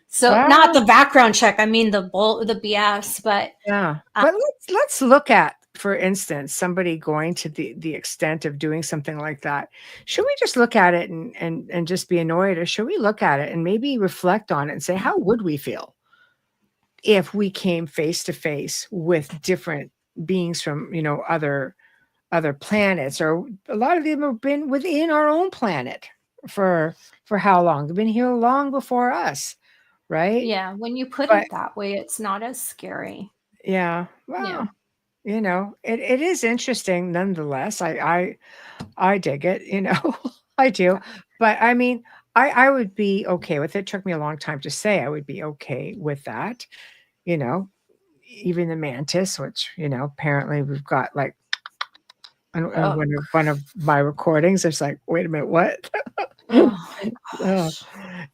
So not Wow, the background check, I mean the BS, but yeah. uh, But let's look at, for instance, somebody going to the extent of doing something like that. Should we just look at it and just be annoyed, or should we look at it and maybe reflect on it and say, how would we feel if we came face to face with different beings from, other planets, or a lot of them have been within our own planet for how long? They've been here long before us, right? yeah, when you put But it that way, it's not as scary. yeah, Yeah. well, it is interesting nonetheless. I dig it, I do. But I mean, I would be okay with it. It took me a long time to say I would be okay with that. You know, even the mantis, which, apparently we've got like on Oh, one of my recordings, it's like, wait a minute, what? oh my Uh,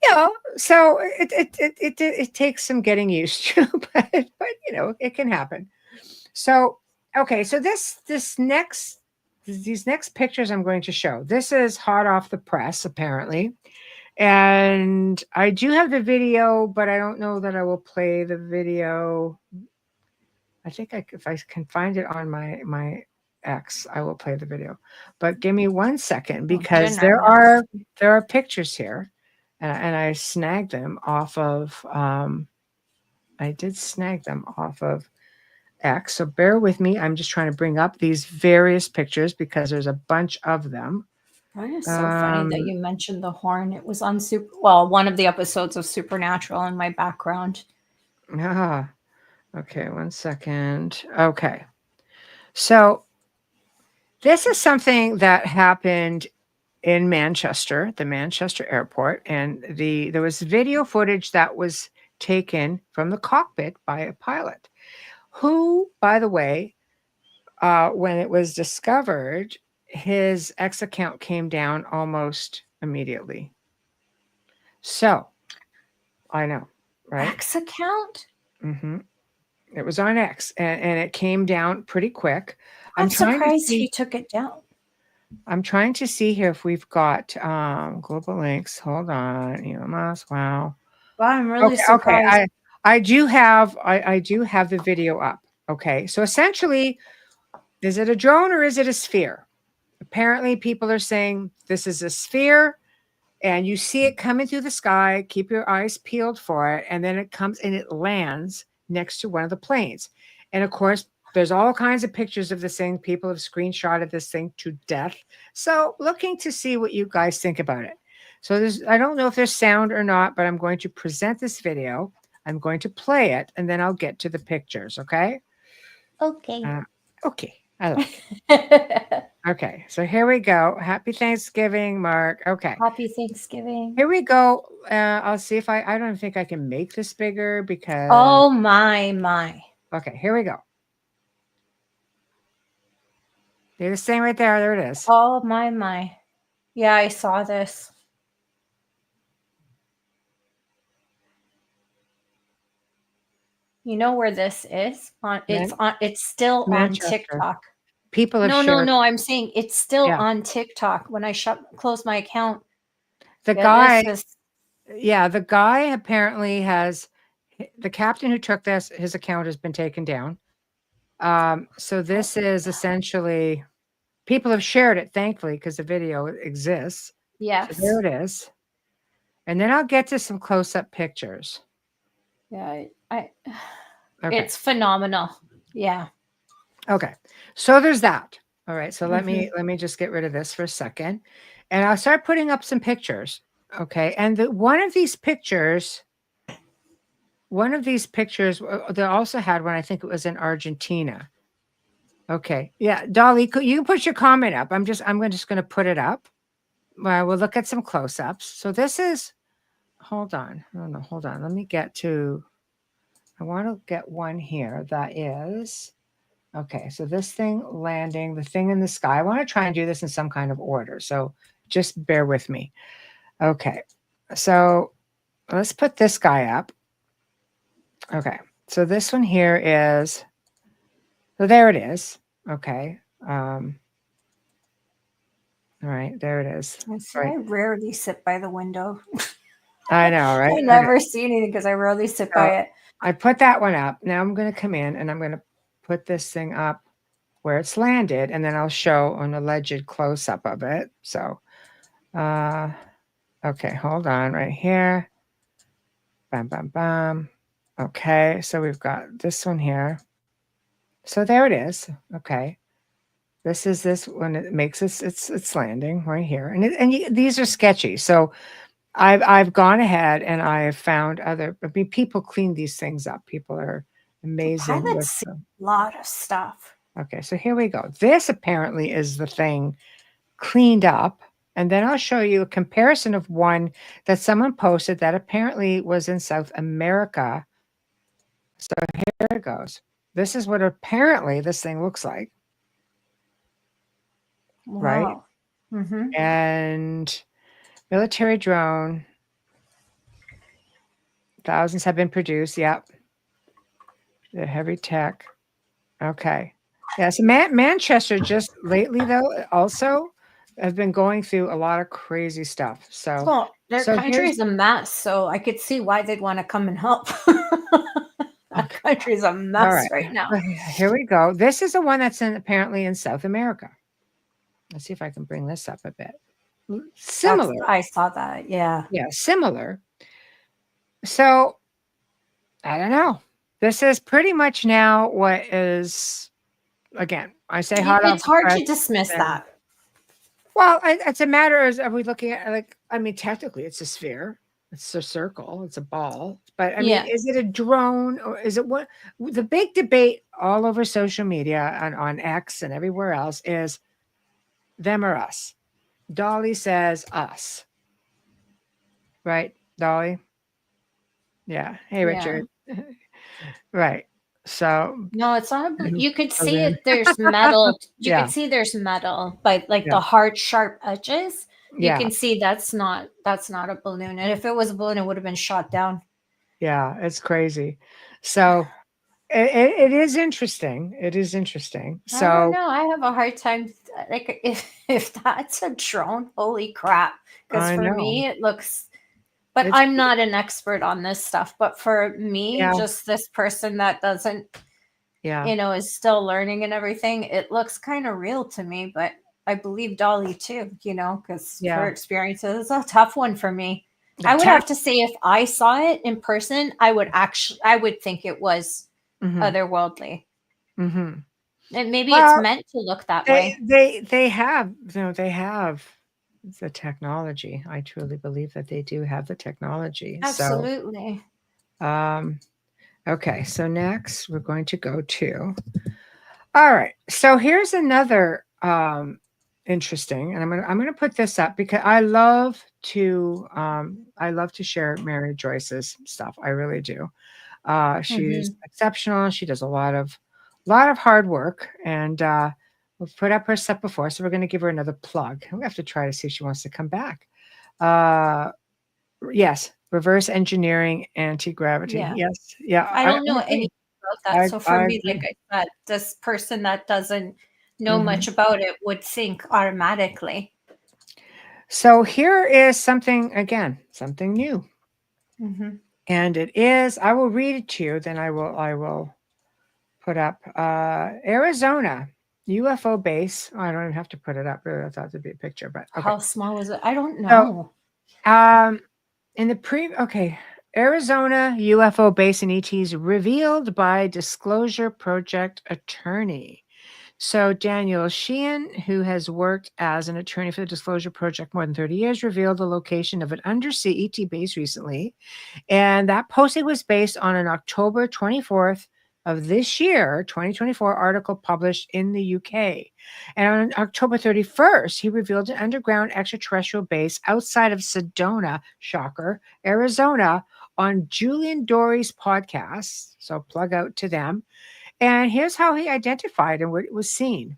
gosh. so it takes some getting used to, but it can happen. So okay, so these next pictures I'm going to show. This is hot off the press, apparently. And I do have the video, but I don't know that I will play the video. I think if I can find it on my X, I will play the video. But give me 1 second, because there Goodness. are pictures here, and I snagged them off of. I did snag them off of X. So bear with me. I'm just trying to bring up these various pictures because there's a bunch of them. That is so funny that you mentioned the horn. It was on one of the episodes of Supernatural in my background. Okay, 1 second. Okay. So this is something that happened in Manchester, the Manchester airport, and there was video footage that was taken from the cockpit by a pilot who, by the way, when it was discovered, his X account came down almost immediately. So I know, right? X account? Mm-hmm. It was on X, and it came down pretty quick. I'm surprised he took it down. I'm trying to see here if we've got global links. Hold on, Elon Musk. Wow. Wow, I'm really surprised. Okay. I do have the video up. Okay. So essentially, is it a drone or is it a sphere? Apparently, people are saying this is a sphere, and you see it coming through the sky. Keep your eyes peeled for it, and then it comes and it lands next to one of the planes. And of course, there's all kinds of pictures of this thing. People have screenshotted this thing to death. So looking to see what you guys think about it. So I don't know if there's sound or not, but I'm going to present this video. I'm going to play it, and then I'll get to the pictures. Okay. Okay. Okay. I like it. Okay. So here we go. Happy Thanksgiving, Mark. Okay. Happy Thanksgiving. Here we go. I'll see if I don't think I can make this bigger because. Oh my. Okay. Here we go. See this thing right there? There it is. Oh my. Yeah, I saw this. You know where this is? It's still Manchester. on TikTok. People have shared. No, I'm saying it's still on TikTok. When I close my account, the guy apparently has, the captain who took this, his account has been taken down. So this is essentially, people have shared it, thankfully, because the video exists. Yes. So there it is. And then I'll get to some close-up pictures. Yeah, it's phenomenal. Yeah. Okay. So there's that. All right. So let me just get rid of this for a second. And I'll start putting up some pictures. Okay. And one of these pictures, they also had one, I think it was in Argentina. Okay. Yeah. Dolly, you can put your comment up. I'm just going to put it up. We'll look at some close-ups. So this is, hold on. Hold on. Let me I want to get one here that is, okay. So this thing landing, the thing in the sky. I want to try and do this in some kind of order. So just bear with me. Okay. So let's put this guy up. Okay. So this one here is, so there it is. Okay. All right, there it is. I rarely sit by the window. I know, right? I never see anything because I rarely sit by it. I put that one up. Now I'm going to come in and I'm going to put this thing up where it's landed, and then I'll show an alleged close-up of it. So, okay, hold on right here. Bam, bam, bam. Okay, so we've got this one here. So there it is. Okay. This is this when it makes it's landing right here. And these are sketchy. So I've gone ahead and I have found people clean these things up. People are amazing. Pilots see a lot of stuff. Okay, so here we go. This apparently is the thing cleaned up. And then I'll show you a comparison of one that someone posted that apparently was in South America. So here it goes. This is what apparently this thing looks like. Right? Wow. Mm-hmm. And military drone. Thousands have been produced. Yep. The heavy tech. Okay. Yes. Manchester just lately, though, also have been going through a lot of crazy stuff. So, Well, their country here's is a mess, so I could see why they'd want to come and help. Our country is a all mess right. right now. Here we go. This is the one that's apparently in South America. Let's see if I can bring this up a bit. Similar. I saw that. Yeah. Yeah, similar. So, I don't know. This is pretty much now what is, again, I say hot off It's the hard press, to dismiss and- that. Well, it's a matter of, are we looking at, like, I mean, technically it's a sphere, it's a circle, it's a ball, but I Yeah. mean, is it a drone, or is it what? The big debate all over social media and on X and everywhere else is them or us. Dolly says us. Right, Dolly? Yeah. Hey, Yeah. Richard. Right. So, No, it's not. You could So see then- it. There's metal. You Yeah. could see there's metal, but like Yeah. the hard, sharp edges. You Yeah. can see that's not a balloon. And if it was a balloon, it would have been shot down. Yeah, it's crazy. So it is interesting. It is interesting. I don't So know. I have a hard time. Like if that's a drone, holy crap! Because I for know. me, it looks. But It's- I'm not an expert on this stuff. But for me, Yeah. just this person that doesn't, yeah, is still learning and everything, it looks kind of real to me. But I believe Dolly too, because Yeah. her experiences is a tough one for me. The I would tech- have to say if I saw it in person, I would think it was Mhm, otherworldly. mhm. And maybe Well, it's meant to look that way. They have, they have the technology. I truly believe that they do have the technology. Absolutely. So, okay. So next we're going to go to, all right. So here's another, interesting, and I'm gonna put this up because I love to share Mary Joyce's stuff. I really do. She's exceptional. She does a lot of hard work, and we've put up her stuff before, so we're going to give her another plug. We have to try to see if she wants to come back. Yes, reverse engineering anti-gravity. Yeah. Yes, yeah. I don't know agree. anything about that. So for I me, like agree. I said, this person that doesn't know Mhm. much about it would think automatically. So here is something, again, something new. Mm-hmm. And it is, I will read it to you, then I will put up Arizona UFO base. Oh, I don't even have to put it up. Really, I thought it'd be a picture, but okay. How small is it? I don't know. In the Arizona UFO base in ETs revealed by Disclosure Project attorney. So Daniel Sheehan, who has worked as an attorney for the Disclosure Project more than 30 years, revealed the location of an undersea ET base recently. And that posting was based on an October 24th of this year, 2024 article published in the UK. And on October 31st, he revealed an underground extraterrestrial base outside of Sedona, shocker, Arizona, on Julian Dory's podcast. So plug out to them. And here's how he identified and what was seen.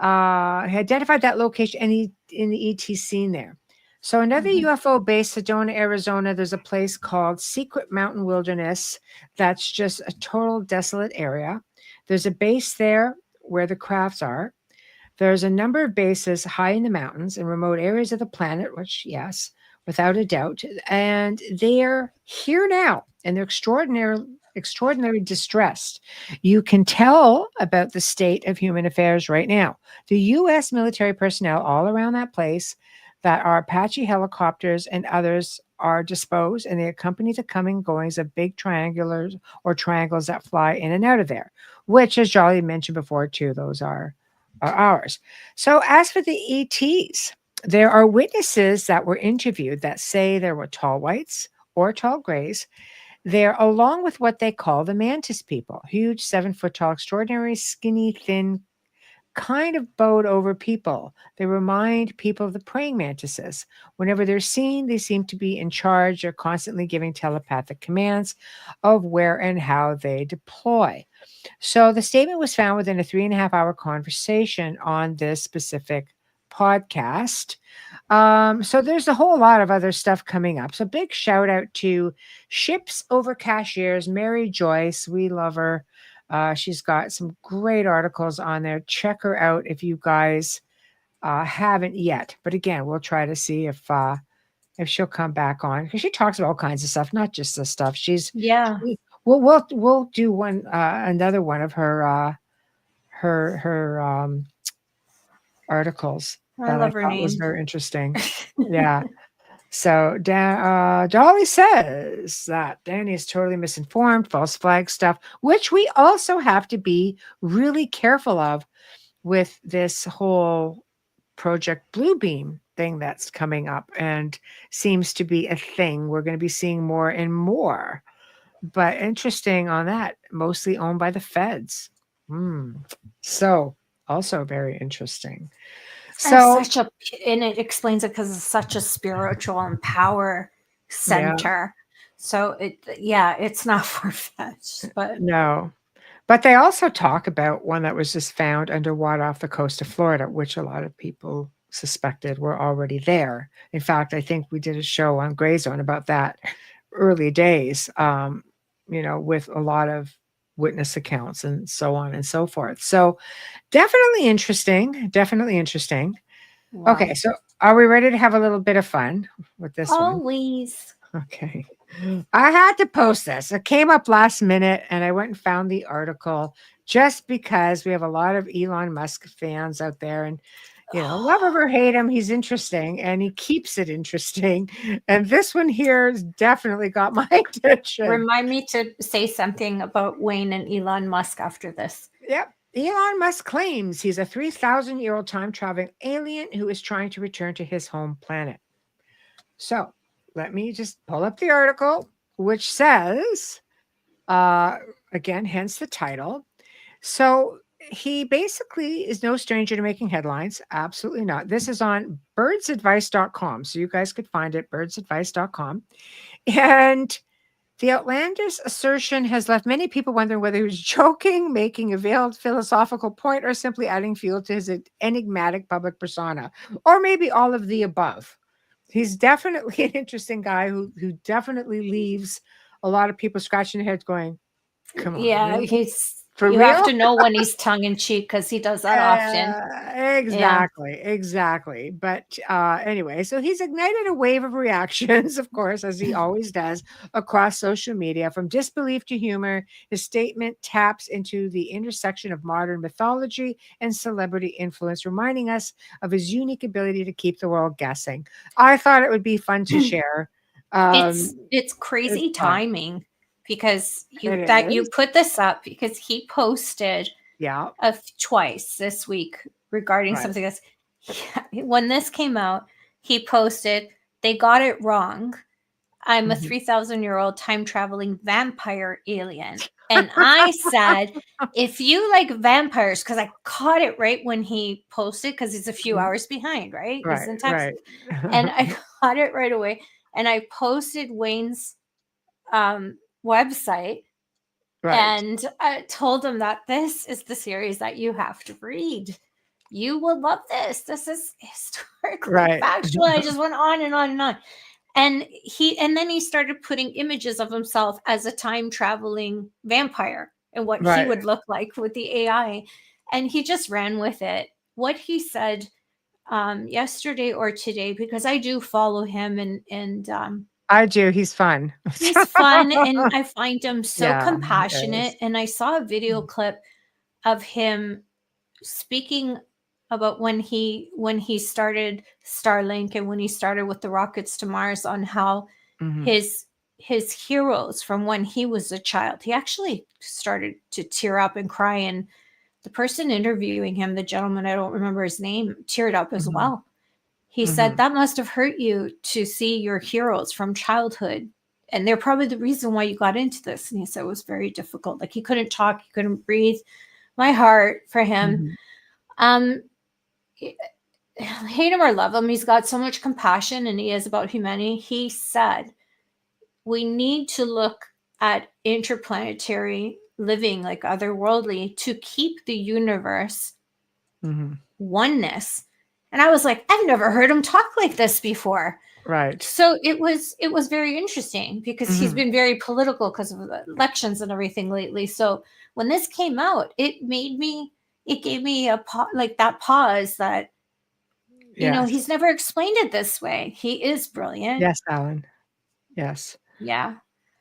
He identified that location in the ET scene there. So another UFO base, Sedona, Arizona, there's a place called Secret Mountain Wilderness. That's just a total desolate area. There's a base there where the crafts are. There's a number of bases high in the mountains in remote areas of the planet, which, yes, without a doubt. And they're here now, and they're extraordinarily distressed. You can tell about the state of human affairs right now. The U.S. military personnel all around that place that are Apache helicopters and others are disposed, and they accompany the coming goings of big triangles that fly in and out of there, which, as Jolly mentioned before, too, those are ours. So as for the ETs, there are witnesses that were interviewed that say there were tall whites or tall grays there, along with what they call the mantis people, huge 7-foot tall, extraordinary, skinny, thin kind of bode over people. They remind people of the praying mantises. Whenever they're seen, they seem to be in charge. They're constantly giving telepathic commands of where and how they deploy. So the statement was found within a 3.5-hour conversation on this specific podcast. So there's a whole lot of other stuff coming up. So big shout out to Ships Over Cashiers, Mary Joyce. We love her. She's got some great articles on there. Check her out if you guys haven't yet. But again, we'll try to see if she'll come back on, because she talks about all kinds of stuff, not just this stuff. Yeah. We'll do one another one of her articles I that I love her thought was name. very interesting. Yeah. So Dolly says that Danny is totally misinformed, false flag stuff, which we also have to be really careful of with this whole Project Bluebeam thing that's coming up and seems to be a thing. We're going to be seeing more and more. But interesting on that, mostly owned by the feds. So also very interesting. So and it explains it because it's such a spiritual and power center. So it's not far-fetched, but no. But they also talk about one that was just found underwater off the coast of Florida, which a lot of people suspected were already there. In fact, I think we did a show on Gray Zone about that early days, with a lot of witness accounts and so on and so forth. So definitely interesting. Definitely interesting. wow. Okay, so are we ready to have a little bit of fun with this one? Always. Okay. I had to post this. It came up last minute and I went and found the article just because we have a lot of Elon Musk fans out there, and love him or hate him, he's interesting and he keeps it interesting. And this one here has definitely got my attention. Remind me to say something about Wayne and Elon Musk after this. Yep. Elon Musk claims he's a 3,000-year-old time-traveling alien who is trying to return to his home planet. So let me just pull up the article, which says, again, hence the title. So he basically is no stranger to making headlines. Absolutely not. This is on birdsadvice.com. So you guys could find it, birdsadvice.com. And the outlandish assertion has left many people wondering whether he was joking, making a veiled philosophical point, or simply adding fuel to his enigmatic public persona, or maybe all of the above. He's definitely an interesting guy who definitely leaves a lot of people scratching their heads going, come on. Yeah, really? he's For you real? have to know when he's tongue in cheek because he does that often. Exactly. But anyway, so he's ignited a wave of reactions, of course, as he always does, across social media. From disbelief to humor, his statement taps into the intersection of modern mythology and celebrity influence, reminding us of his unique ability to keep the world guessing. I thought it would be fun to share. It's crazy timing because you put this up because he posted twice this week regarding something that's when this came out, he posted, they got it wrong. I'm a 3,000-year-old time traveling vampire alien. And I said, if you like vampires, because I caught it right when he posted, because he's a few hours behind, right? He's in Texas. And I caught it right away. And I posted Wayne's website and I told him that this is the series that you have to read. You will love this. This is historically factual. I just went on and on and on. And then he started putting images of himself as a time traveling vampire and what he would look like with the AI. And he just ran with it. What he said yesterday or today, because I do follow him and I do. He's fun. He's fun, and I find him so compassionate. And I saw a video clip of him speaking about when he started Starlink and when he started with the rockets to Mars, on how his heroes from when he was a child. He actually started to tear up and cry, and the person interviewing him, the gentleman, I don't remember his name, teared up as well. He said, that must have hurt you to see your heroes from childhood. And they're probably the reason why you got into this. And he said it was very difficult. Like he couldn't talk, he couldn't breathe. My heart for him. Um, hate him or love him, he's got so much compassion and he is about humanity. He said, we need to look at interplanetary living, like otherworldly, to keep the universe oneness. And I was like, I've never heard him talk like this before. Right. So it was very interesting because he's been very political because of elections and everything lately. So when this came out, it gave me like that pause that, you know, he's never explained it this way. He is brilliant. Yes, Alan. Yes. Yeah.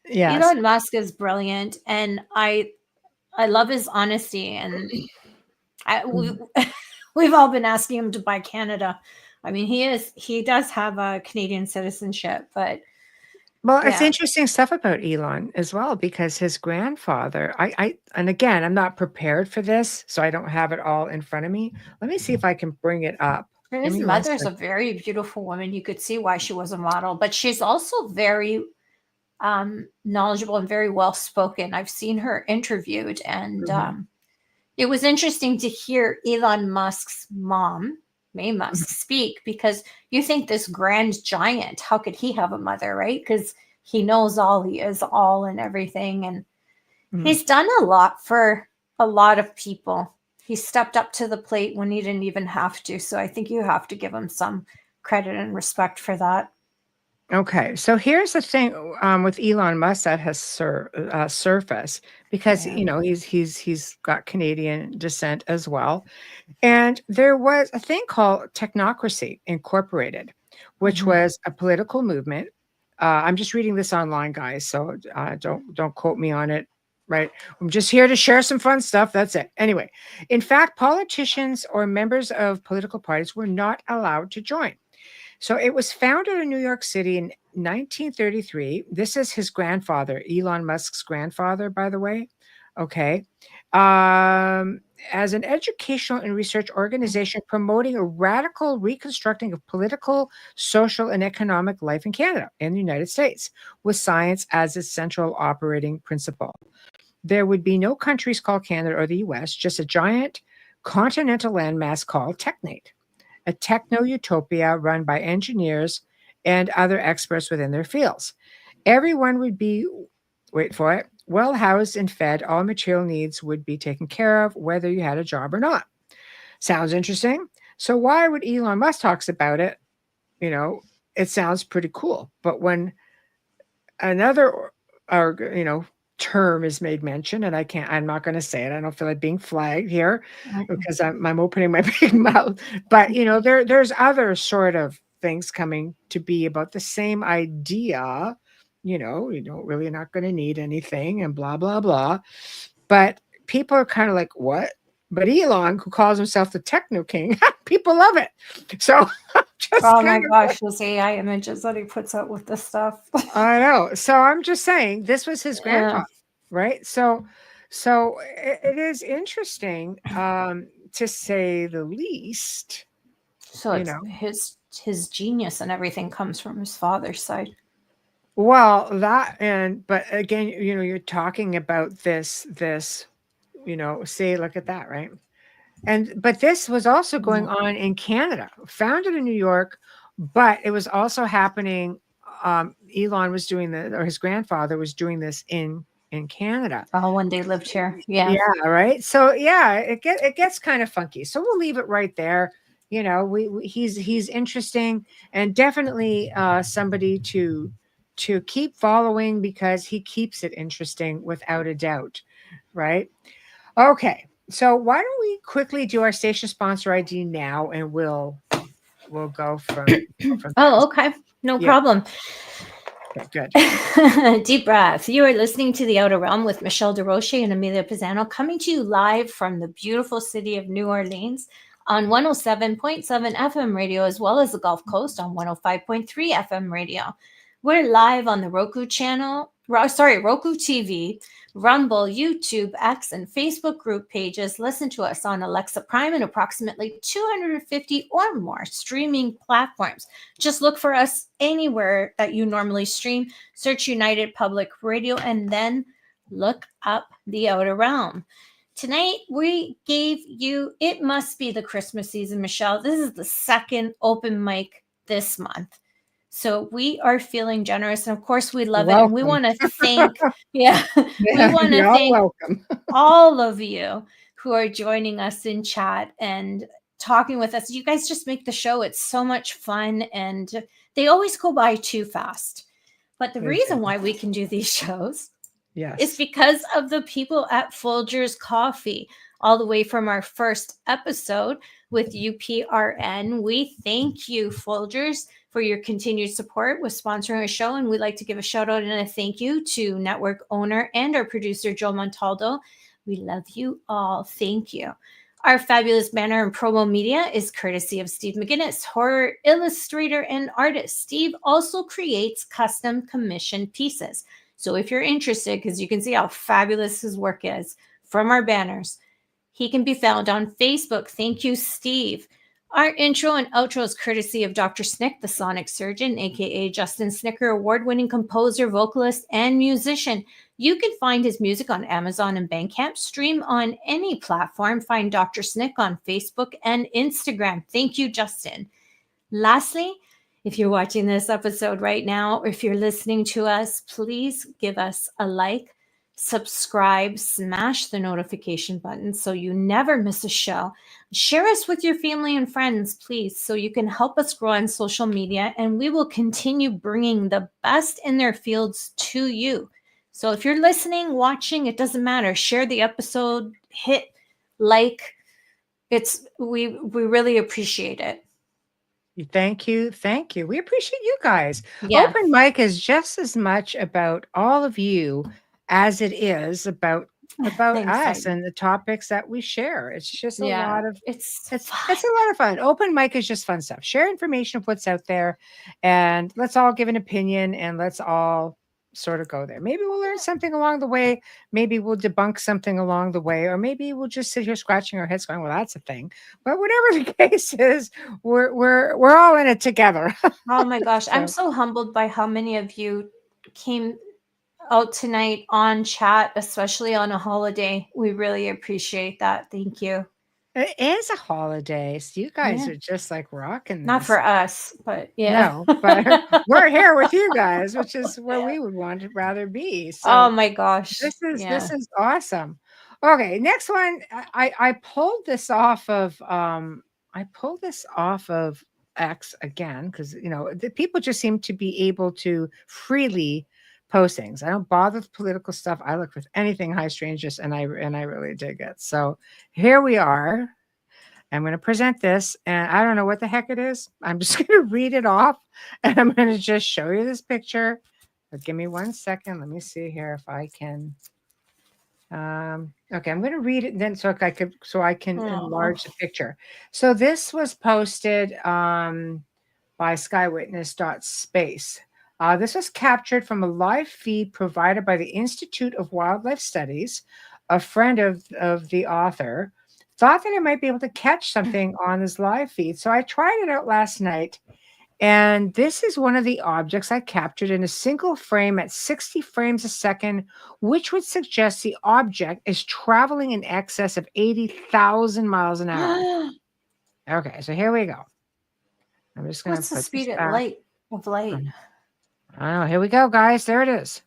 Yes. Elon Musk is brilliant, and I love his honesty. And we've all been asking him to buy Canada. I mean, he does have a Canadian citizenship, but well, it's interesting stuff about Elon as well, because his grandfather, and again, I'm not prepared for this, so I don't have it all in front of me. Let me see if I can bring it up. His mother's a very beautiful woman. You could see why she was a model, but she's also very knowledgeable and very well spoken. I've seen her interviewed, and it was interesting to hear Elon Musk's mom, May Musk, speak, because you think this grand giant, how could he have a mother, right? Because he knows all, he is all and everything. And he's done a lot for a lot of people. He stepped up to the plate when he didn't even have to. So I think you have to give him some credit and respect for that. Okay, so here's the thing with Elon Musk that has surfaced, because you know he's got Canadian descent as well, and there was a thing called Technocracy Incorporated, which was a political movement. I'm just reading this online, guys, so don't quote me on it. Right, I'm just here to share some fun stuff. That's it. Anyway, in fact, politicians or members of political parties were not allowed to join. So it was founded in New York City in 1933. This is his grandfather, Elon Musk's grandfather, by the way. Okay. As an educational and research organization promoting a radical reconstructing of political, social, and economic life in Canada and the United States, with science as its central operating principle. There would be no countries called Canada or the US, just a giant continental landmass called Technate, a techno-utopia run by engineers and other experts within their fields. Everyone would be, wait for it, well housed and fed. All material needs would be taken care of, whether you had a job or not. Sounds interesting. So why would Elon Musk talks about it? You know, it sounds pretty cool. But when another, term is made mention, and I'm not going to say it. I don't feel like being flagged here because I'm opening my big mouth. But there's other sort of things coming to be about the same idea. You don't really not going to need anything and blah blah blah. But people are kind of like, what? But Elon, who calls himself the Techno King, people love it. So oh my gosh, those AI images that he puts out with this stuff. I know. So I'm just saying this was his grandfather, right? So it is interesting, to say the least. So it's his genius and everything comes from his father's side. Well, but again, you're talking about this, say, look at that, right? But this was also going on in Canada, founded in New York, but it was also happening. Elon was doing or his grandfather was doing this in Canada. Oh, when they lived here. Yeah. Yeah. Right. So yeah, it gets kind of funky. So we'll leave it right there. He's interesting, and definitely somebody to keep following, because he keeps it interesting without a doubt. Right. Okay. So why don't we quickly do our station sponsor ID now, and we'll go from oh, okay. No problem. Okay, good. Deep breath. You are listening to The Outer Realm with MicheleDerocher and Amelia Pisano, coming to you live from the beautiful city of New Orleans on 107.7 FM radio, as well as the Gulf Coast on 105.3 FM radio. We're live on the Roku TV, Rumble, YouTube, X, and Facebook group pages. Listen to us on Alexa Prime and approximately 250 or more streaming platforms. Just look for us anywhere that you normally stream. Search United Public Radio and then look up The Outer Realm. Tonight, we gave you, it must be the Christmas season, Michelle. This is the second open mic this month. So we are feeling generous. And of course, we love it. And we want to thank, we want to thank all of you who are joining us in chat and talking with us. You guys just make the show. It's so much fun. And they always go by too fast. But the reason why we can do these shows is because of the people at Folgers Coffee, all the way from our first episode with UPRN. We thank you, Folgers, for your continued support with sponsoring our show. And we'd like to give a shout out and a thank you to network owner and our producer, Joe Montaldo. We love you all. Thank you. Our fabulous banner and promo media is courtesy of Steve McGinnis, horror illustrator and artist. Steve also creates custom commissioned pieces. So if you're interested, because you can see how fabulous his work is from our banners, he can be found on Facebook. Thank you, Steve. Our intro and outro is courtesy of Dr. Snick, the sonic surgeon, aka Justin Snicker, award-winning composer, vocalist, and musician. You can find his music on Amazon and Bandcamp. Stream on any platform. Find Dr. Snick on Facebook and Instagram. Thank you, Justin. Lastly, if you're watching this episode right now, or if you're listening to us, please give us a like, subscribe, smash the notification button so you never miss a show. Share us with your family and friends, please, so you can help us grow on social media, and we will continue bringing the best in their fields to you. So if you're listening, watching, it doesn't matter. Share the episode, hit like. We really appreciate it. Thank you. Thank you. We appreciate you guys. Yeah. Open mic is just as much about all of you as it is about us and the topics that we share. It's just a lot of it's a lot of fun. Open mic is just fun stuff. Share information of what's out there, and let's all give an opinion, and let's all sort of go there. Maybe we'll learn something along the way. Maybe we'll debunk something along the way, or maybe we'll just sit here scratching our heads going, well, that's a thing. But whatever the case is, we're all in it together. Oh my gosh. I'm so humbled by how many of you came out tonight on chat, especially on a holiday. We really appreciate that. Thank you. It is a holiday, so you guys are just like rocking this. Not for us, but yeah. No, but we're here with you guys, which is where we would want to rather be. So oh my gosh. This is awesome. Okay, next one. I pulled this off of X again, because the people just seem to be able to freely post things. I don't bother with political stuff. I look with anything high strangeness, and I really dig it. So here we are. I'm going to present this, and I don't know what the heck it is. I'm just going to read it off, and I'm going to just show you this picture. But give me 1 second. Let me see here if I can. Okay, I'm going to read it then so I can enlarge the picture. So this was posted by skywitness.space. This was captured from a live feed provided by the Institute of Wildlife Studies. A friend of the author thought that I might be able to catch something on this live feed. So I tried it out last night. And this is one of the objects I captured in a single frame at 60 frames a second, which would suggest the object is traveling in excess of 80,000 miles an hour. Okay, so here we go. I'm just going to put the speed this of back. light? I don't know. Here we go, guys. There it is.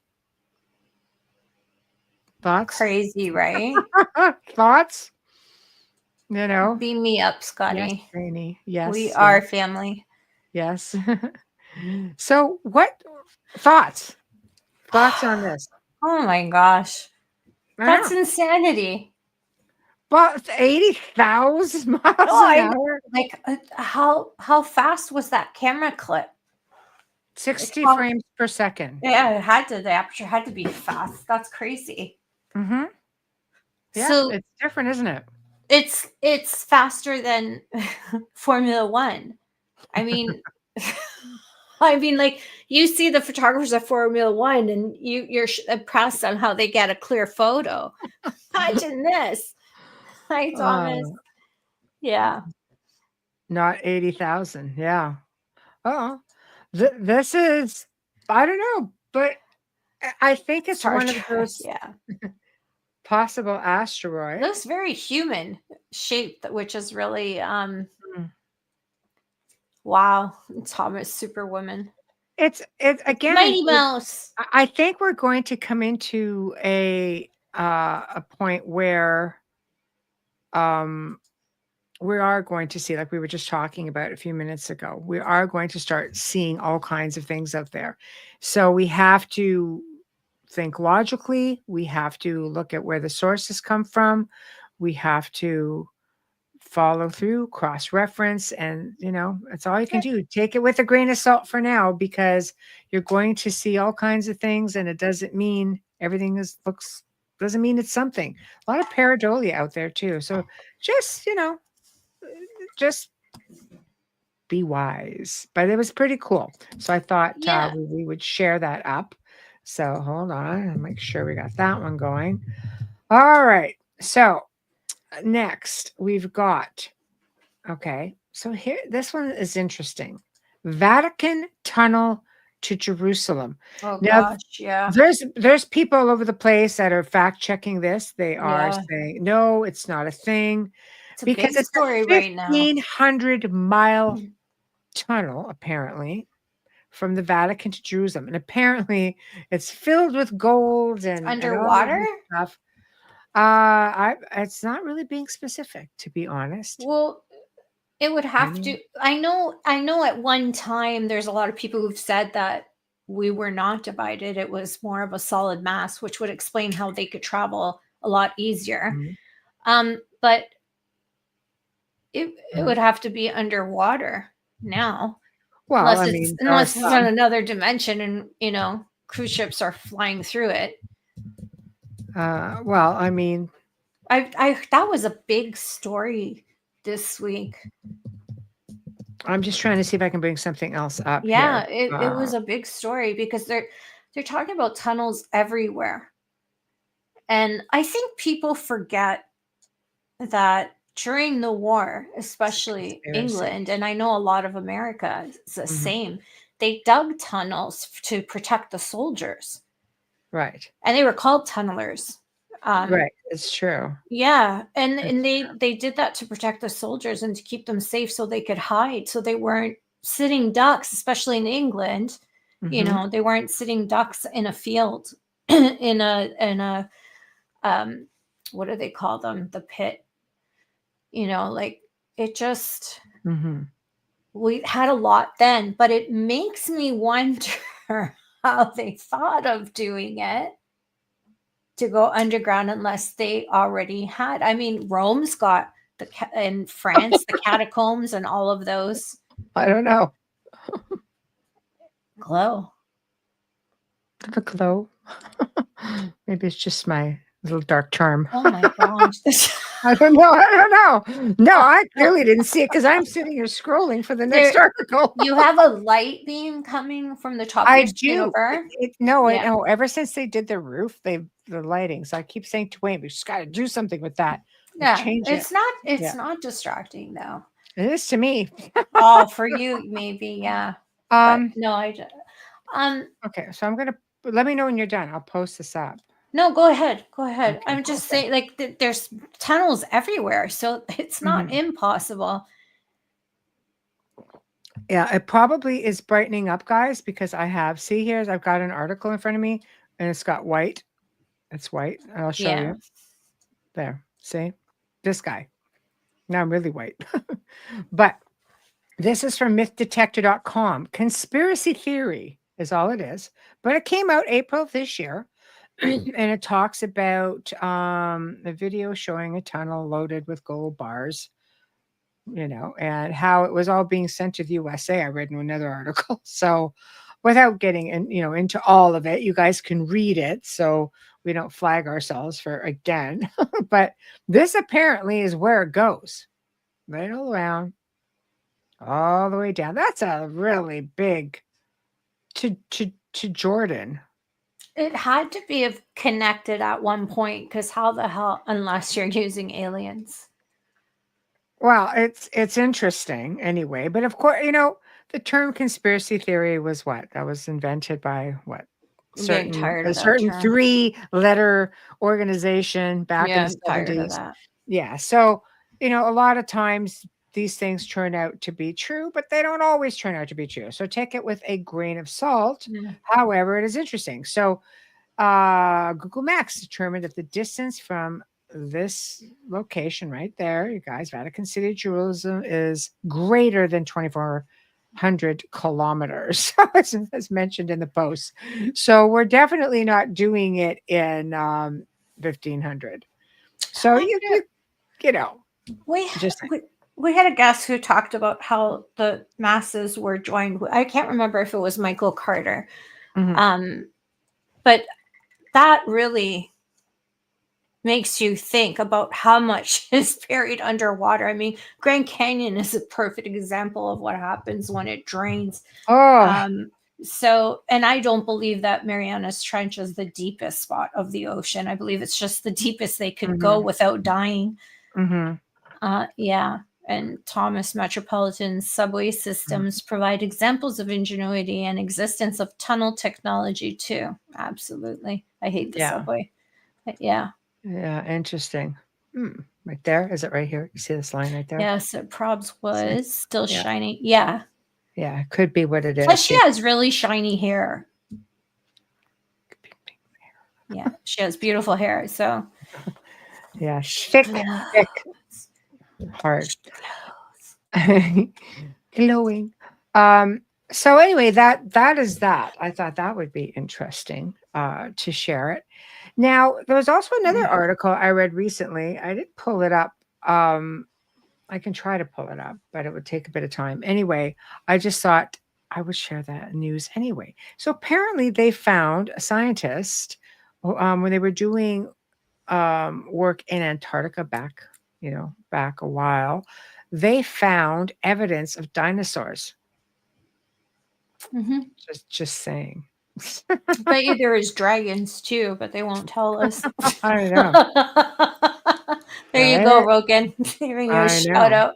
Thoughts? Crazy, right? Thoughts? Beam me up, Scotty. Yes, Rainy. Yes. We are family. Yes. So what thoughts on this? Oh my gosh. That's insanity. But 80,000 miles an hour? Like, how fast was that camera clip? 60 frames per second. Yeah, the aperture had to be fast. That's crazy. Mm-hmm. Yeah, so it's different, isn't it? It's faster than Formula One. I mean, like you see the photographers of Formula One, and you're impressed on how they get a clear photo. Imagine this. Hi, Thomas. Yeah. Not 80,000. Yeah. Oh, this is, I don't know, but I think it's one of those. Yeah. possible asteroid. It looks very human shaped, which is really wow. Thomas Superwoman. It's again. Mighty Mouse. I think we're going to come into a point where we are going to see, like we were just talking about a few minutes ago, we are going to start seeing all kinds of things out there. So we have to think logically. We have to look at where the sources come from. We have to follow through, cross-reference, and that's all you can do. Take it with a grain of salt for now, because you're going to see all kinds of things, and it doesn't mean everything doesn't mean it's something. A lot of pareidolia out there too. So just just be wise. But it was pretty cool. So I thought we would share that up. So hold on and make sure we got that one going. All right. So next we've got, okay. So here, this one is interesting. Vatican tunnel to Jerusalem. Oh now, gosh, yeah. There's people all over the place that are fact checking this. They are saying, no, it's not a thing. It's a because big it's story a right now. 1,500-mile tunnel, apparently, from the Vatican to Jerusalem. And apparently it's filled with gold and underwater and stuff. It's not really being specific, to be honest. Well, it would have to. I know at one time there's a lot of people who've said that we were not divided. It was more of a solid mass, which would explain how they could travel a lot easier. But it would have to be underwater now. Well, unless it's on another dimension and cruise ships are flying through it. Well, I mean, that was a big story this week. I'm just trying to see if I can bring something else up. Yeah, here. It was a big story because they're talking about tunnels everywhere. And I think people forget that during the war, especially England, and I know a lot of America is the same, they dug tunnels to protect the soldiers. Right. And they were called tunnelers. Right, it's true. Yeah, and they did that to protect the soldiers and to keep them safe so they could hide, so they weren't sitting ducks, especially in England. They weren't sitting ducks in a field in a what do they call them? The pit. Like it just we had a lot then, but it makes me wonder how they thought of doing it to go underground unless they already had. I mean, Rome's got in France, the catacombs and all of those. I don't know. Glow. The glow. Maybe it's just my little dark charm. Oh my gosh. I don't know. No, I clearly didn't see it because I'm sitting here scrolling for the next article. You have a light beam coming from the top. I do. No. Ever since they did the roof, the lighting. So I keep saying to Wayne, we just got to do something with that. Yeah, it's not distracting though. It is to me. Oh, for you maybe, yeah. No, I just. Okay, so I'm gonna let me know when you're done. I'll post this up. No, go ahead. Okay, I'm just saying, like, there's tunnels everywhere, so it's not impossible. Yeah, it probably is brightening up, guys, because I've got an article in front of me, and it's got white. It's white. I'll show you. There, see? This guy. Now I'm really white. But this is from mythdetector.com. Conspiracy theory is all it is. But it came out April of this year. And it talks about a video showing a tunnel loaded with gold bars, and how it was all being sent to the USA. I read in another article. So without getting into all of it, you guys can read it so we don't flag ourselves for again. But this apparently is where it goes. Right all around, all the way down. That's a really big to Jordan. It had to be connected at one point, because how the hell, unless you're using aliens? Well, it's interesting anyway. But of course, the term conspiracy theory was what? That was invented by what? getting tired of that certain term. 3-letter organization back in Yeah, the I'm tired of 70s. that. Yeah. So, a lot of times these things turn out to be true, but they don't always turn out to be true. So take it with a grain of salt. Yeah. However, it is interesting. So Google Maps determined that the distance from this location right there, you guys, Vatican City, Jerusalem, is greater than 2,400 kilometers, as mentioned in the post. So we're definitely not doing it in 1,500. So you know, We just we had a guest who talked about how the masses were joined. I can't remember if it was Michael Carter, mhm. but that really makes you think about how much is buried underwater. I mean, Grand Canyon is a perfect example of what happens when it drains. Oh, So, and I don't believe that Mariana's Trench is the deepest spot of the ocean. I believe it's just the deepest they could go without dying. Yeah. And Thomas Metropolitan subway systems provide examples of ingenuity and existence of tunnel technology too. Absolutely. I hate the subway. But yeah. yeah, interesting. Right there. Is it right here? You see this line right there? Yes, Probs was still Yeah. shiny. Yeah. Yeah, it could be what it is. Plus, she has really shiny hair. Yeah, she has beautiful hair. So, yeah, thick, hard, glowing. So anyway, that is that. I thought that would be interesting to share it. Now, there was also another article I read recently. I didn't pull it up. I can try to pull it up, but it would take a bit of time. Anyway, I just thought I would share that news anyway. So apparently, they found a scientist when they were doing work in Antarctica back a while. They found evidence of dinosaurs. Just saying. but there is dragons too, but they won't tell us. I know. There you go, Rogan. Giving you a shout out.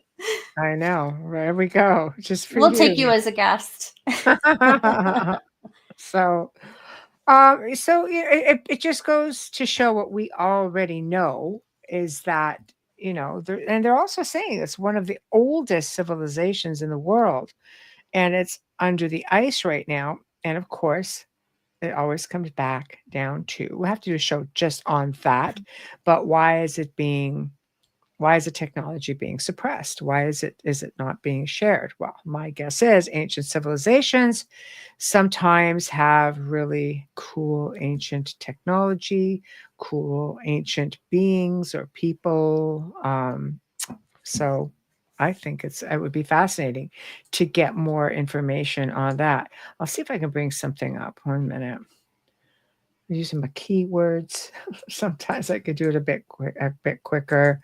I know. There we go. Just for We'll take you as a guest. So, it just goes to show what we already know is that they're also saying it's one of the oldest civilizations in the world, and it's under the ice right now. And of course, it always comes back down to we'll have to do a show just on that. But why is the technology being suppressed? Why is it not being shared? Well, my guess is ancient civilizations sometimes have really cool ancient technology, cool ancient beings or people. So I think it would be fascinating to get more information on that. I'll see if I can bring something up. 1 minute. Using my keywords. Sometimes I could do it a bit quicker.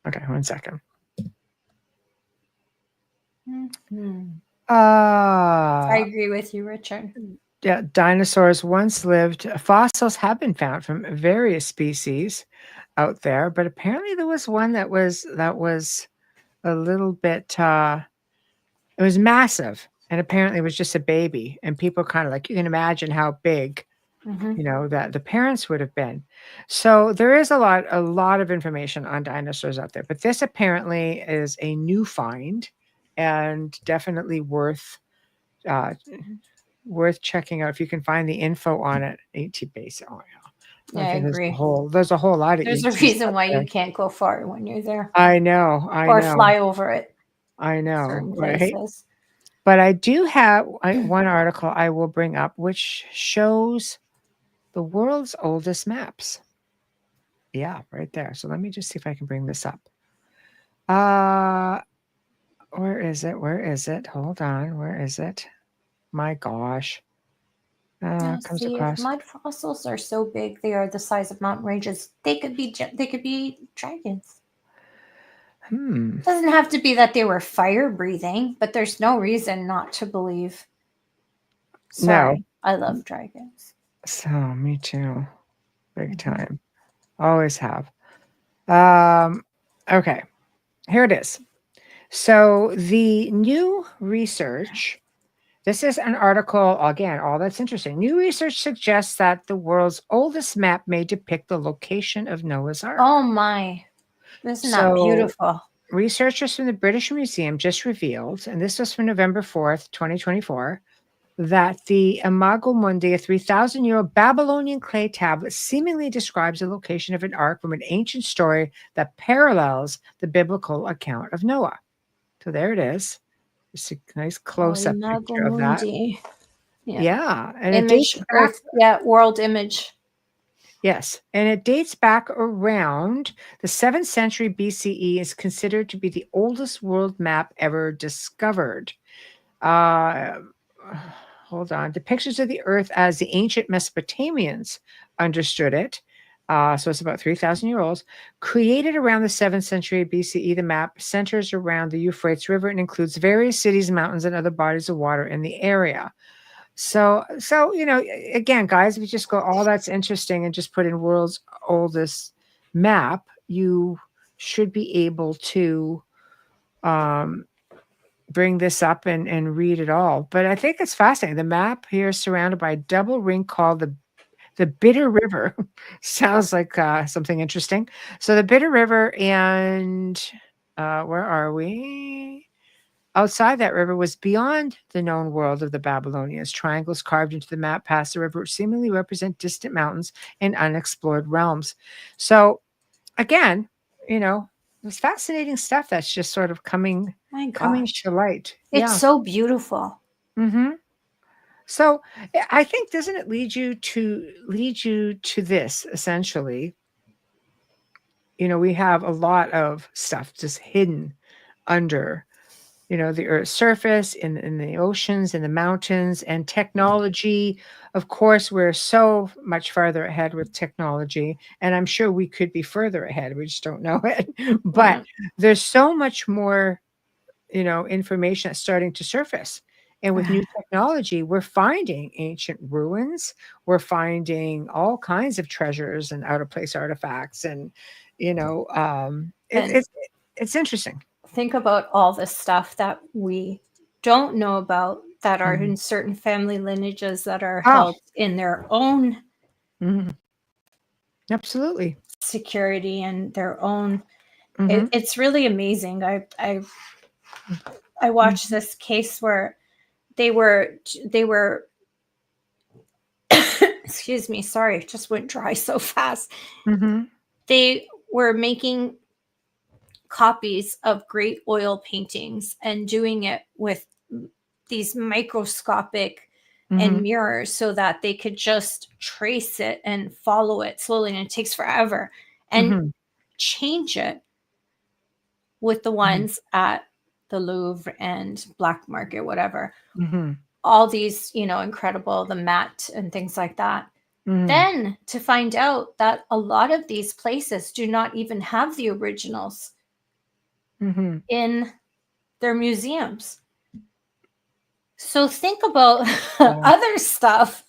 Okay, 1 second. I agree with you, Richard. Yeah, dinosaurs once lived. Fossils have been found from various species out there, but apparently there was one that was a little bit. It was massive, and apparently it was just a baby. And people kind of you can imagine how big, that the parents would have been. So there is a lot of information on dinosaurs out there, but this apparently is a new find, and definitely worth checking out if you can find the info on it. ET base. Oh yeah, I agree. There's a whole lot of. There's a reason why you can't go far when you're there. I know. Or fly over it. I know. Certain Right? places. But I do have one article I will bring up, which shows the world's oldest maps. Yeah, right there. So let me just see if I can bring this up. Where is it? Where is it? Hold on. Where is it? My gosh. Comes across. If mud fossils are so big, they are the size of mountain ranges. They could be dragons. It doesn't have to be that they were fire breathing, but there's no reason not to believe. Sorry, no. I love dragons. So me too. Big time. Always have. Okay. Here it is. So the new research, this is an article, again, all that's interesting. New research suggests that the world's oldest map may depict the location of Noah's Ark. Oh my. Isn't that So beautiful? researchers from the British Museum just revealed, and this was from November 4th, 2024, that the Imago Mundi, a 3,000-year-old Babylonian clay tablet, seemingly describes the location of an ark from an ancient story that parallels the biblical account of Noah. So there it is. It's a nice Oh, close-up Imago picture of that. Mundi. Yeah. Yeah, and it dates Image, back. Earth, yeah, world image. Yes, and it dates back around the 7th century BCE. Is considered to be the oldest world map ever discovered. Hold on. Depictions of the Earth as the ancient Mesopotamians understood it. So it's about 3,000-year-olds. Created around the 7th century BCE, the map centers around the Euphrates River and includes various cities, mountains, and other bodies of water in the area. So again, guys, if you just go, all that's interesting, and just put in world's oldest map, you should be able to bring this up and read it all. But I think it's fascinating. The map here is surrounded by a double ring called the Bitter River. Sounds like something interesting. So the Bitter River, and where are we? Outside that river was beyond the known world of the Babylonians. Triangles carved into the map past the river seemingly represent distant mountains and unexplored realms. So again, there's fascinating stuff that's just sort of coming My God. to light. It's Yeah. so beautiful. Mm-hmm. So I think, doesn't it lead you to this essentially? We have a lot of stuff just hidden under the Earth's surface, in the oceans, in the mountains, and technology. Of course, we're so much farther ahead with technology, and I'm sure we could be further ahead. We just don't know it. But there's so much more, information that's starting to surface. And with new technology, we're finding ancient ruins. We're finding all kinds of treasures and out of place artifacts, and it's interesting. Think about all the stuff that we don't know about that are Mhm. in certain family lineages that are Oh. held in their own Mhm. Absolutely. security and their own. Mhm. It's really amazing. I watched this case where they were excuse me, sorry, it just went dry so fast. Mhm. They were making copies of great oil paintings and doing it with these microscopic and Mhm. mirrors so that they could just trace it and follow it slowly, and it takes forever, and Mhm. change it with the ones at the Louvre and black market, whatever. Mhm. All these, incredible, the Met and things like that. Mhm. Then to find out that a lot of these places do not even have the originals Mhm. in their museums. So think about Yeah. other stuff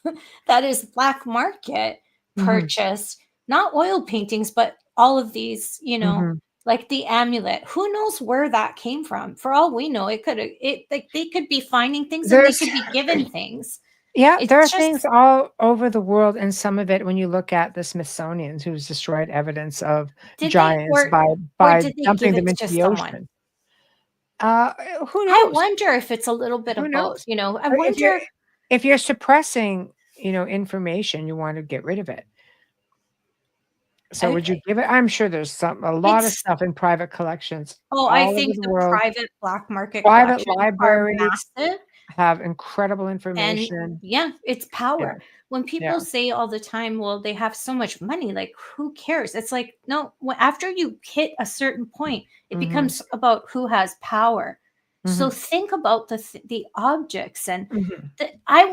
that is black market Mhm. purchased, not oil paintings, but all of these, Mhm. like the amulet. Who knows where that came from? For all we know, like they could be finding things and they There's could be given things. Yeah, there It's are things just, all over the world, and some of it, when you look at the Smithsonian's, who's destroyed evidence of did they giants or by did they dumping give them it into to the someone? ocean. Who I knows? wonder if it's a little bit Who of both, knows? I If you're wonder. suppressing, information, you want to get rid of it. So would you I give it? I'm sure there's a lot of it's stuff in private collections I all over think the the world. private black market Private collections are libraries massive. have incredible And information. yeah, it's Yeah, power. When yeah. people say all the time, well, they have so much money, like who cares? It's like, no, after you hit a certain point, it Mhm. becomes about who has power. So Mhm. think about the objects, and Mhm. I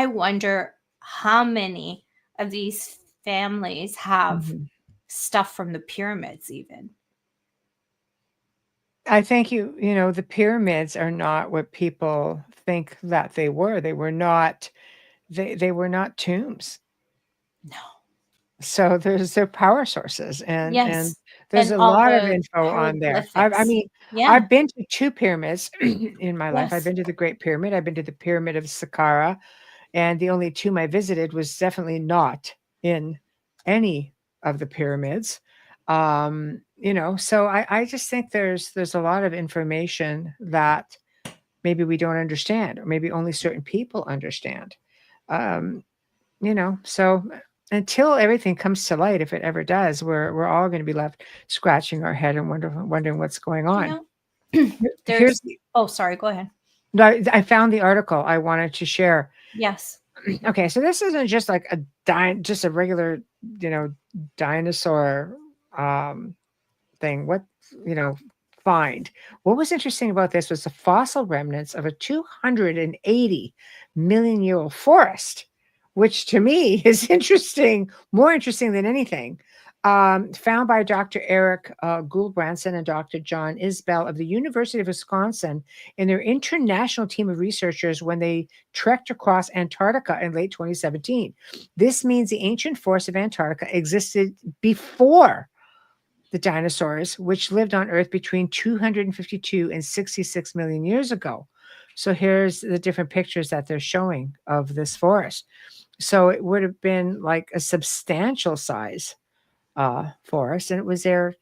wonder how many of these families have Mhm. stuff from the pyramids even. I think the pyramids are not what people think that they were. They were not they were not tombs. No. So there's their power sources, and Yes. There's and a all lot of the info on there. I hieroglyphics. mean, Yeah. I've been to 2 pyramids in my life. I've Yes. been to the Great Pyramid, I've been to the Pyramid of Saqqara, and the only tomb I visited was definitely not in any of the pyramids. So I just think there's a lot of information that maybe we don't understand, or maybe only certain people understand. Um, so until everything comes to light, if it ever does, we're all going to be left scratching our head and wondering what's going You on. know, Here's there's oh, sorry, go ahead. I found the article I wanted to share. Yes. Okay, so this isn't just like just a regular, dinosaur thing. Find. What was interesting about this was the fossil remnants of a 280 million year old forest, which to me is interesting, more interesting than anything. Found by Dr. Eric Gould-Branson and Dr. John Isbell of the University of Wisconsin in their international team of researchers when they trekked across Antarctica in late 2017. This means the ancient forest of Antarctica existed before the dinosaurs, which lived on Earth between 252 and 66 million years ago. So here's the different pictures that they're showing of this forest. So it would have been like a substantial size forest, and it was there,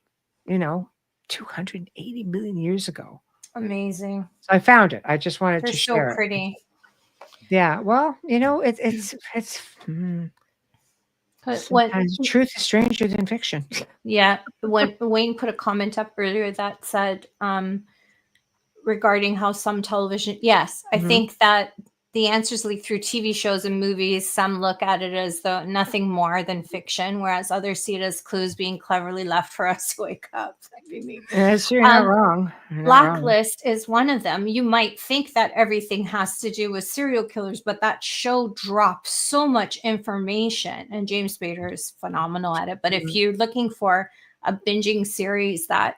280 million years ago. Amazing. So I found it. I just wanted They're to so share it. pretty. Yeah, well, it's sometimes truth is stranger than fiction. Yeah, when Wayne put a comment up earlier that said regarding how some television, yes, I think that the answers leak through TV shows and movies. Some look at it as though nothing more than fiction, whereas others see it as clues being cleverly left for us to wake up. That'd be me. Yes, you're not wrong. You're not wrong. Blacklist is one of them. You might think that everything has to do with serial killers, but that show drops so much information, and James Spader is phenomenal at it. But if you're looking for a binging series that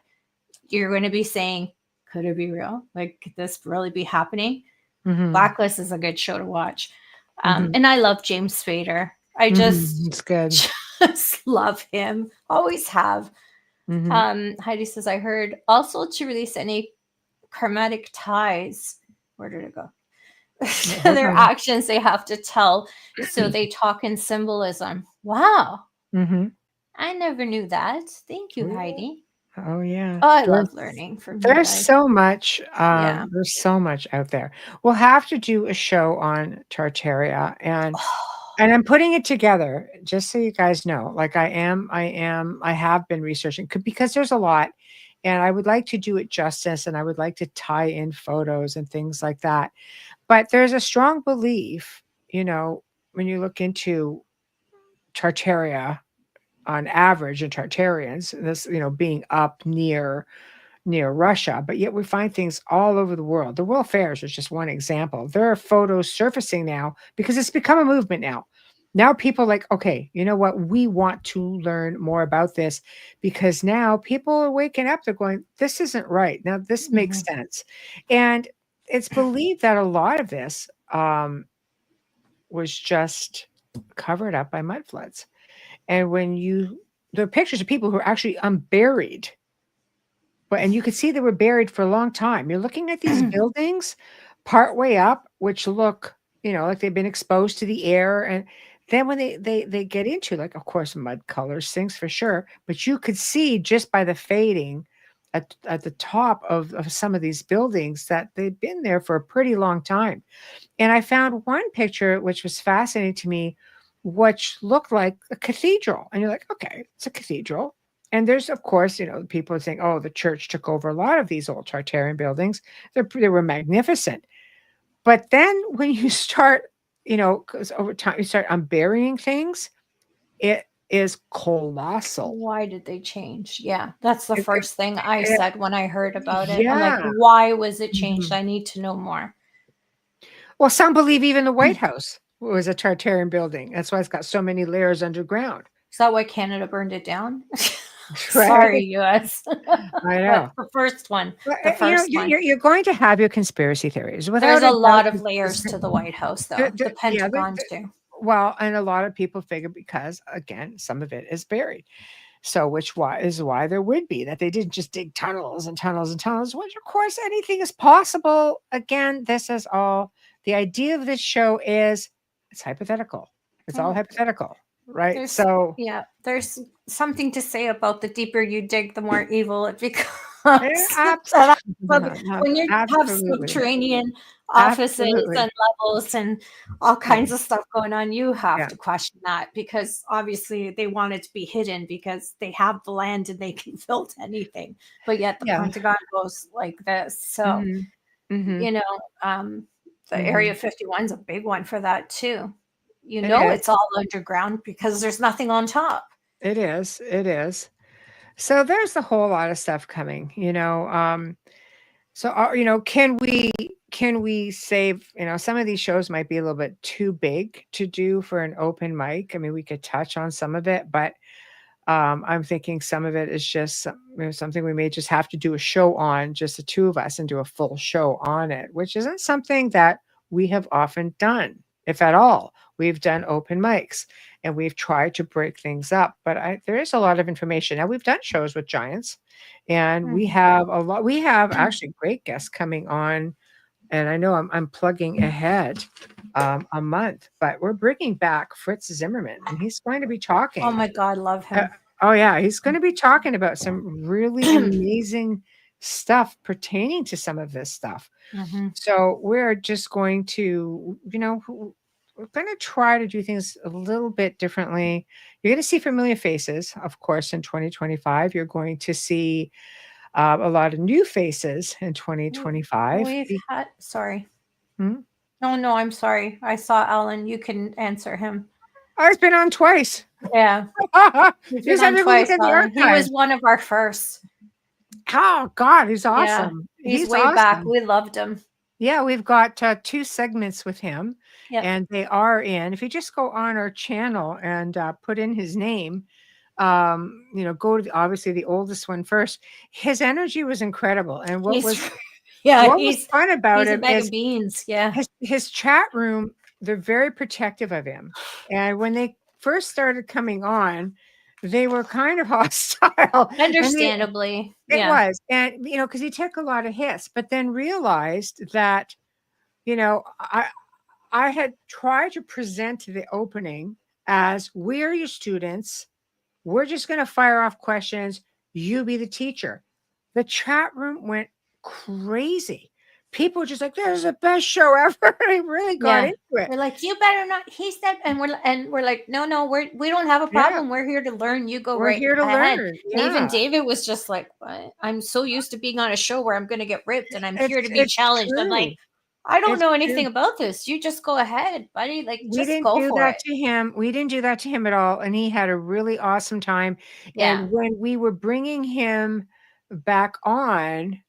you're going to be saying, could it be real? Like, could this really be happening? Blacklist is a good show to watch. And I love James Spader. I It's good. just love him. Always have. Heidi says, I heard also to release any karmatic ties. Where did it go? Their actions they have to tell. So they talk in symbolism. Wow. I never knew that. Thank you, Heidi. Oh yeah. Oh, I love learning from you There's guys. so much. There's so much out there. We'll have to do a show on Tartaria, and I'm putting it together just so you guys know. Like I have been researching because there's a lot, and I would like to do it justice, and I would like to tie in photos and things like that. But there's a strong belief, when you look into Tartaria on average, and Tartarians, this, being up near Russia, but yet we find things all over the world. The World Fairs is just one example. There are photos surfacing now because it's become a movement now. Now people are like, okay, you know what? We want to learn more about this because now people are waking up. They're going, this isn't right. Now this makes sense. And it's believed that a lot of this was just covered up by mud floods. And there are pictures of people who are actually unburied, and you could see they were buried for a long time. You're looking at these buildings partway up, which look, like they've been exposed to the air. And then when they get into, like, of course, mud colors things for sure, but you could see just by the fading at the top of some of these buildings that they've been there for a pretty long time. And I found one picture which was fascinating to me, which looked like a cathedral. And you're like, okay, it's a cathedral. And there's, of course, people saying, oh, the church took over a lot of these old Tartarian buildings. They were magnificent. But then when you start, because over time you start unburying things, it is colossal. Why did they change? Yeah, that's the first thing I said when I heard about it. I'm Yeah. like, why was it changed? I need to know more. Well, some believe even the White House was a Tartarian building. That's why it's got so many layers underground. Is that why Canada burned it down? Right? Sorry, US. I know. The first one. Well, The first one. You're going to have your conspiracy theories. There's a lot of layers to the White House, though. The Pentagon, too. Well, and a lot of people figure because, again, some of it is buried. So, which is why there would be that they didn't just dig tunnels and tunnels and tunnels, which of course anything is possible. Again, this is all the idea of this show is it's hypothetical. It's all Well, hypothetical, right? there's So there's something to say about the deeper you dig, the more evil it becomes. absolutely, When you have absolutely, subterranean offices absolutely, and levels and all yeah, kinds of stuff going on, you have yeah, to question that because obviously they want it to be hidden because they have the land and they can build anything. But yet the yeah. Pentagon goes like this. So, Hmm. Hmm. you know, um, the Area Hmm. 51 is a big one for that too. You It know, is. it's all underground because there's nothing on top. It is. It is. So there's a whole lot of stuff coming, so can we save, some of these shows might be a little bit too big to do for an open mic. I mean, we could touch on some of it, but I'm thinking some of it is just something we may just have to do a show on, just the two of us, and do a full show on it, which isn't something that we have often done, if at all. We've done open mics and we've tried to break things up, but there is a lot of information. Now, we've done shows with giants, and we Mhm. have a lot. We have actually great guests coming on, and I know I'm plugging ahead a month, but we're bringing back Fritz Zimmerman, and he's going to be Oh talking. my God, love Uh, him. oh yeah, he's going to be talking about some really amazing stuff pertaining to some of this stuff. Hmm. So we're just going to, we're going to try to do things a little bit differently. You're going to see familiar faces, of course, in 2025. You're going to see a lot of new faces in 2025. We've had, sorry. Hmm? No, no, I'm sorry. I saw Alan. You can answer him. I've been on twice. Yeah, You he's been just have on to go look twice, at the Alan. He was archives. one of our first. Oh God, he's Yeah, awesome. he's He's way back. awesome. We loved him. Yeah, we've got 2 segments with him, Yep. and they are in. If you just go on our channel and put in his name, go to obviously the oldest one first. His energy was incredible, and what He's was yeah, what was fun about he's a him bag is of beans. Yeah. his chat room. They're very protective of him, and when they first started coming on, they were kind of hostile, and Understandably. it Yeah. was, and because he took a lot of hits, but then realized that you know, I had tried to present the opening as we're your students. We're just going to fire off questions. You be the teacher. The chat room went crazy. People were just like, "This is the best show ever." They really got Yeah. into it. We're like, you better not. He said, and we're like, no, no, we don't have a Yeah, problem. We're here to learn. You go we're right here to ahead. learn. And even Yeah, David was just like, what? I'm so used to being on a show where I'm going to get ripped, and I'm it's here to be it's challenged. I'm like, true. I don't It's know true. anything about this. You just go ahead, buddy. Like, We just didn't go do for that it. to him. We didn't do that to him at all, and he had a really awesome time. Yeah. And when we were bringing him back on,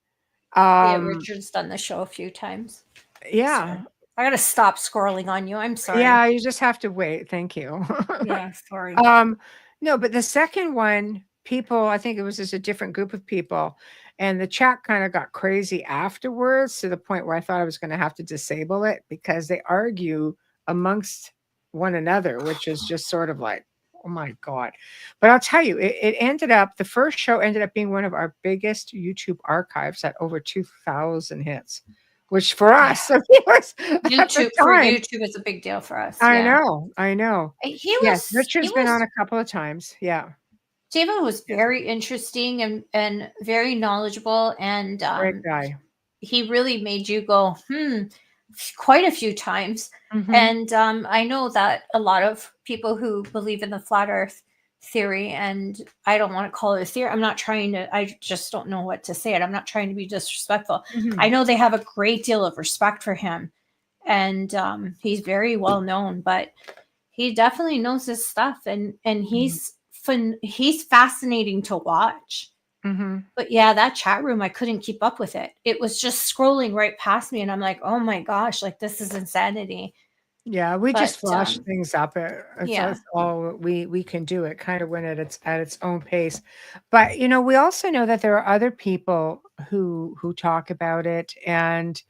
Yeah. um, Richard's done the show a few times. yeah, Sorry. I got to stop scrolling on you. I'm sorry. yeah, you just have to wait. Thank you. Yeah. Sorry. Um, no, but the second one, people, I think it was just a different group of people, and the chat kind of got crazy afterwards to the point where I thought I was going to have to disable it because they argue amongst one another, which is just sort of like, oh my God. But I'll tell you, it ended up, the first show ended up being one of our biggest YouTube archives at over 2,000 hits, which for Yeah. us, it was at the time. YouTube is a big deal for us. I Yeah. know, I know. He Yes, was he Richard's been on was a couple of times. Yeah, David was yeah, very interesting and very knowledgeable, and great guy. he really made you go quite a few times. Mhm, And I know that a lot of people who believe in the flat Earth theory, and I don't want to call it a theory. I'm not trying to. I just don't know what to say it. I'm not trying to be disrespectful. I mhm, know they have a great deal of respect for him, and he's very well known, but he definitely knows his stuff, and mhm, he's fun. He's fascinating to watch. mhm. But yeah, that chat room, I couldn't keep up with it. It was just scrolling right past me, and I'm like, oh my gosh, like this is insanity. Yeah, we But just flash things up. yeah, That's all we can do. It kind of went at its own pace. But we also know that there are other people who talk about it, and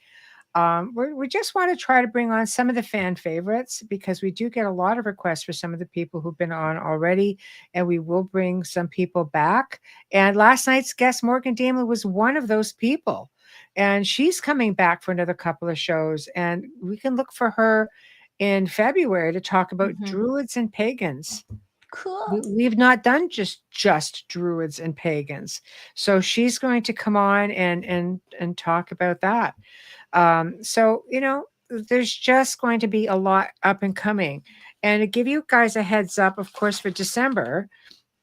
We just want to try to bring on some of the fan favorites because we do get a lot of requests for some of the people who've been on already, and we will bring some people back. And last night's guest, Morgan Damon, was one of those people, and she's coming back for another couple of shows, and we can look for her in February to talk about druids and pagans. Cool. We've not done just druids and pagans, so she's going to come on and talk about that. So, there's just going to be a lot up and coming. And to give you guys a heads up, of course, for December,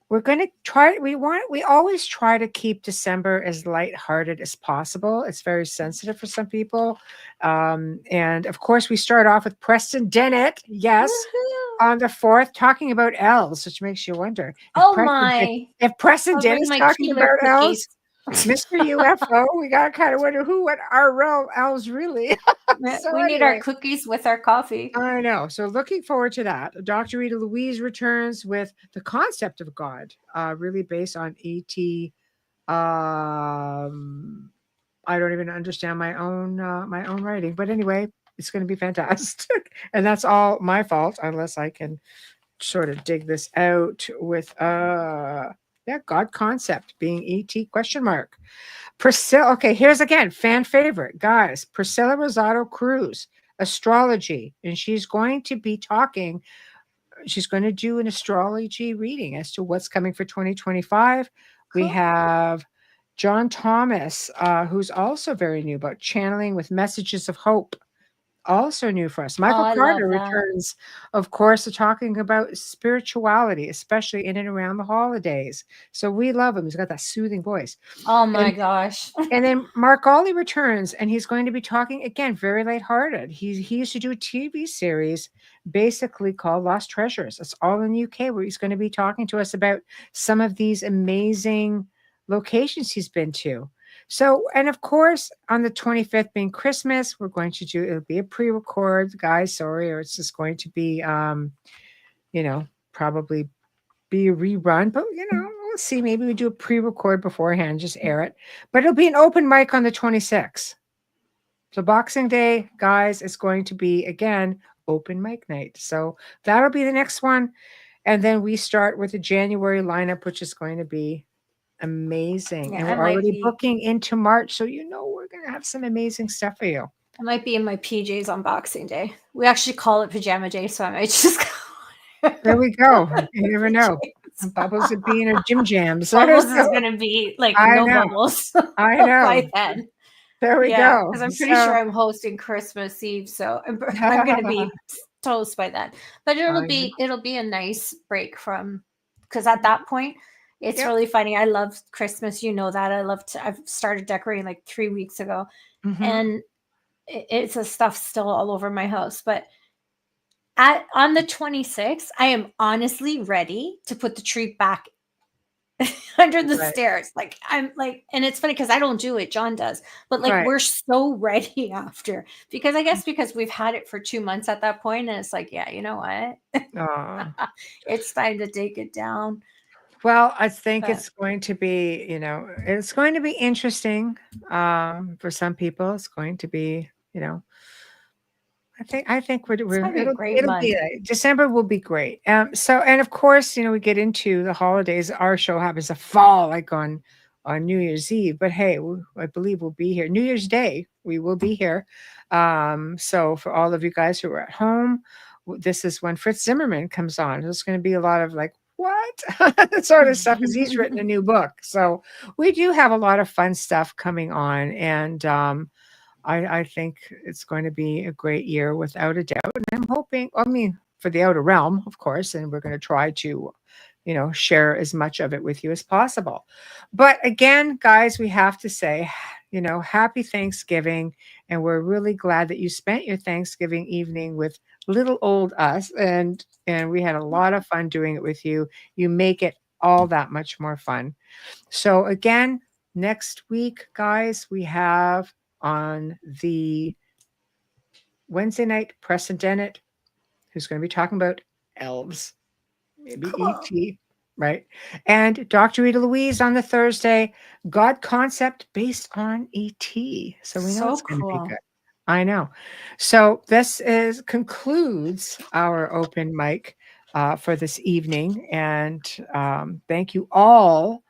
we're going to try, we always try to keep December as lighthearted as possible. It's very sensitive for some people. And of course, we start off with Preston Dennett. Yes. Woohoo. On the 4th, talking about elves, which makes you wonder. If Preston I'll Dennett's bring my talking Keebler about elves, cookies. Mr. UFO, we gotta kind of wonder what our real elves really. So we need our cookies with our coffee. I know. So looking forward to that. Dr. Rita Louise returns with the concept of God, really based on E.T. I don't even understand my own writing, but anyway, it's going to be fantastic, and that's all my fault unless I can sort of dig this out with God concept being ET question mark. Priscilla, okay, here's again, fan favorite, guys. Priscilla Rosado Cruz, astrology, and she's going to do an astrology reading as to what's coming for 2025. Cool. We have John Thomas, who's also very new about channeling with messages of hope. Also new for us. Michael Carter returns, of course, to talking about spirituality, especially in and around the holidays. So we love him. He's got that soothing voice. Oh my gosh. And then Mark Ollie returns, and he's going to be talking, again, very lighthearted. He used to do a TV series basically called Lost Treasures. It's all in the UK, where he's going to be talking to us about some of these amazing locations he's been to. So, and of course, on the 25th being Christmas, we're going to it'll be a pre-record, guys, sorry, or it's just going to be, probably be a rerun, but, we'll see. Maybe we do a pre-record beforehand, just air it. But it'll be an open mic on the 26th. So Boxing Day, guys, is going to be, again, open mic night. So that'll be the next one. And then we start with the January lineup, which is going to be amazing. And we're already booking into March, so we're going to have some amazing stuff for you. I might be in my PJs on Boxing Day. We actually call it Pajama Day, so I might just go. There we go. You never know. Bubbles would be in her gym jams. Bubbles is going to be like bubbles. I know. By then. There we go. Because I'm pretty sure I'm hosting Christmas Eve, so I'm going to be toast by then. But it'll be a nice break from, because at that point, it's really funny. I love Christmas. You know that. I've started decorating like 3 weeks ago, and it's a stuff still all over my house. But on the 26th, I am honestly ready to put the tree back under the stairs. Like I'm like, and it's funny because I don't do it. John does, but like we're so ready after, because I guess because we've had it for 2 months at that point, and it's like, yeah, you know what? It's time to take it down. Well, I think it's going to be, it's going to be interesting for some people. It's going to be, I think December will be great. So, and of course, we get into the holidays. Our show happens to fall like on New Year's Eve, but hey, I believe we'll be here. New Year's Day, we will be here. So for all of you guys who are at home, this is when Fritz Zimmerman comes on. There's going to be a lot of like, what? That sort of stuff, because he's written a new book. So we do have a lot of fun stuff coming on. And I think it's going to be a great year without a doubt. And I'm hoping, for the Outer Realm, of course, and we're going to try to, share as much of it with you as possible. But again, guys, we have to say, happy Thanksgiving. And we're really glad that you spent your Thanksgiving evening with little old us. And we had a lot of fun doing it with you. You make it all that much more fun. So again, next week, guys, we have on the Wednesday night, Preston Dennett, who's going to be talking about elves, maybe E.T., right? And Dr. Rita Louise on the Thursday, God concept based on E.T. So we know it's going to be good. I know. So this concludes our open mic for this evening. And thank you all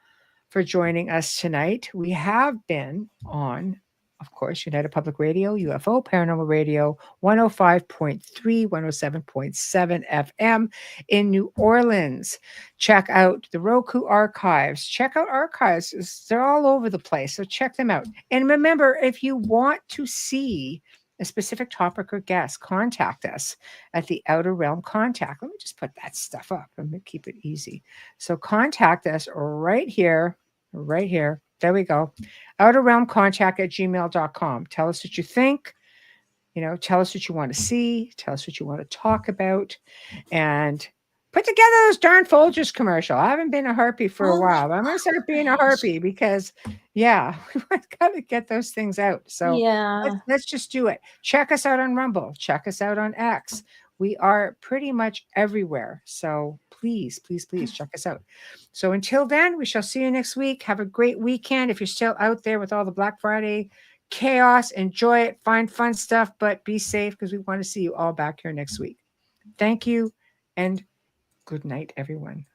for joining us tonight. We have been on, of course, United Public Radio, UFO Paranormal Radio, 105.3, 107.7 FM in New Orleans. Check out the Roku archives. Check out archives. They're all over the place. So check them out. And remember, if you want to see a specific topic or guest, contact us at the Outer Realm Contact. Let me just put that stuff up. Let me keep it easy. So contact us right here. Right here. There we go. outerrealmcontact@gmail.com. Tell us what you think. Tell us what you want to see. Tell us what you want to talk about. And put together those darn Folgers commercial. I haven't been a harpy for a while. But I'm going to start being a harpy because, yeah, we've got to get those things out. So Yeah. let's just do it. Check us out on Rumble. Check us out on X. We are pretty much everywhere. So please, please, please check us out. So until then, we shall see you next week. Have a great weekend. If you're still out there with all the Black Friday chaos, enjoy it, find fun stuff, but be safe because we want to see you all back here next week. Thank you and good night, everyone.